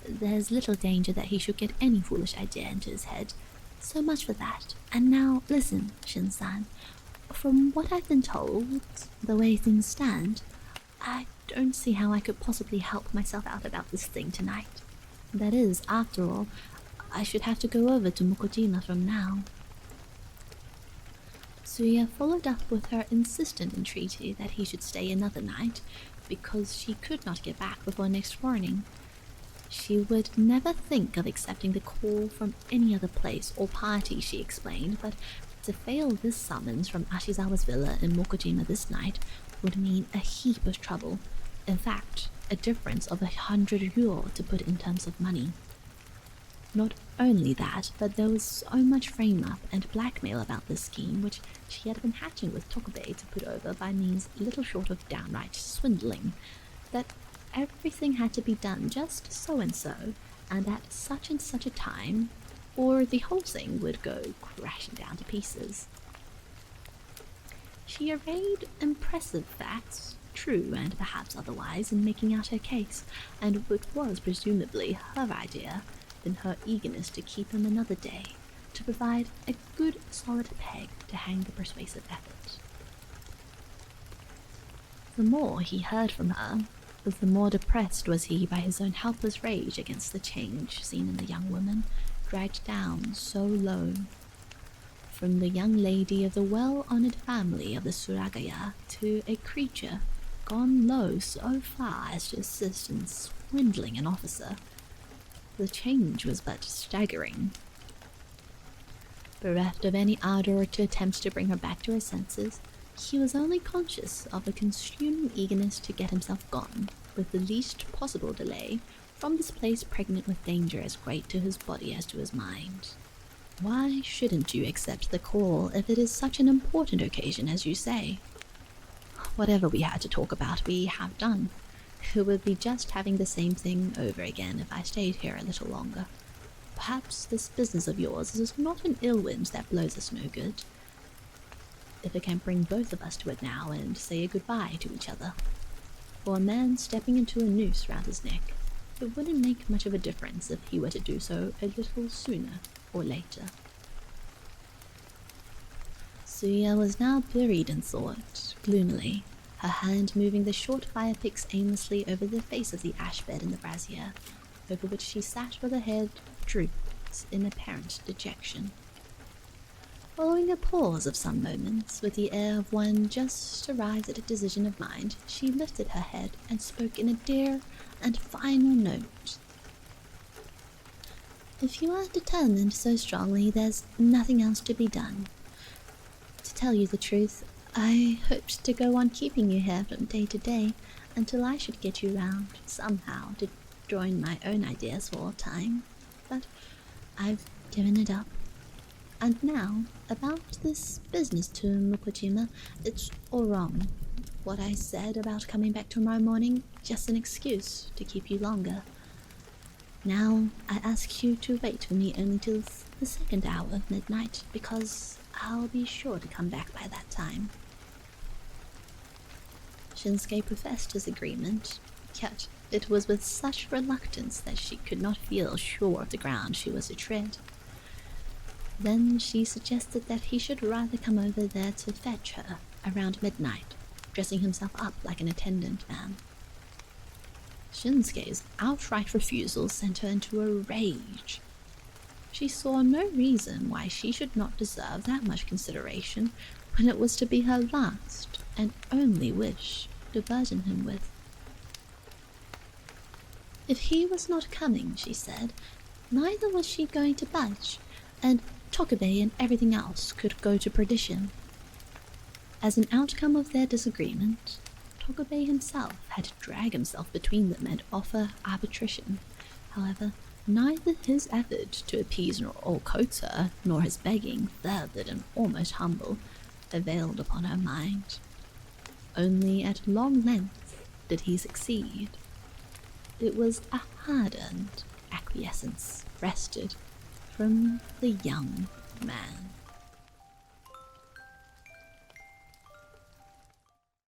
[SPEAKER 1] There's little danger that he should get any foolish idea into his head. So much for that. And now, listen, Shin-san. From what I've been told, the way things stand, I don't see how I could possibly help myself out about this thing tonight. That is, after all, I should have to go over to Mukojima from now. Suya followed up with her insistent entreaty that he should stay another night, because she could not get back before next morning. She would never think of accepting the call from any other place or party, she explained, but to fail this summons from Ashizawa's villa in Mokojima this night would mean a heap of trouble. In fact, a difference of 100 euro to put in terms of money. Not only that, but there was so much frame-up and blackmail about this scheme, which she had been hatching with Tokubei to put over by means little short of downright swindling, that everything had to be done just so-and-so, and at such and such a time, or the whole thing would go crashing down to pieces. She arrayed impressive facts, true and perhaps otherwise, in making out her case, and it was presumably her idea, in her eagerness to keep him another day, to provide a good solid peg to hang the persuasive effort. The more he heard from her, the more depressed was he by his own helpless rage against the change seen in the young woman, dragged down so low. From the young lady of the well-honored family of the Suragaya to a creature gone low so far as to assist in swindling an officer, the change was but staggering. Bereft of any ardor to attempt to bring her back to her senses, he was only conscious of a consuming eagerness to get himself gone, with the least possible delay, from this place pregnant with danger as great to his body as to his mind. Why shouldn't you accept the call if it is such an important occasion as you say? Whatever we had to talk about, we have done. It would be just having the same thing over again if I stayed here a little longer. Perhaps this business of yours is not an ill wind that blows us no good. If it can bring both of us to it now and say a goodbye to each other. For a man stepping into a noose round his neck, it wouldn't make much of a difference if he were to do so a little sooner or later. Suya was now buried in thought, gloomily, her hand moving the short fire-picks aimlessly over the face of the ash bed in the brazier, over which she sat with her head drooped in apparent dejection. Following a pause of some moments, with the air of one just arrived at a decision of mind, she lifted her head and spoke in a dear and final note. If you are determined so strongly, there's nothing else to be done. To tell you the truth, I hoped to go on keeping you here from day to day until I should get you round, somehow, to join my own ideas for a time, but I've given it up. And now, about this business to Mukojima, it's all wrong. What I said about coming back tomorrow morning, just an excuse to keep you longer. Now, I ask you to wait for me only till the second hour of midnight, because I'll be sure to come back by that time. Shinsuke professed his agreement, yet it was with such reluctance that she could not feel sure of the ground she was to tread. Then she suggested that he should rather come over there to fetch her around midnight, dressing himself up like an attendant man. Shinsuke's outright refusal sent her into a rage. She saw no reason why she should not deserve that much consideration when it was to be her last and only wish to burden him with. If he was not coming, she said, neither was she going to budge, and Tokabe and everything else could go to perdition. As an outcome of their disagreement, Tokabe himself had to drag himself between them and offer arbitration. However, neither his effort to appease Okota nor his begging, fervid and almost humble, availed upon her mind. Only at long length did he succeed. It was a hard-earned acquiescence wrested from the young man.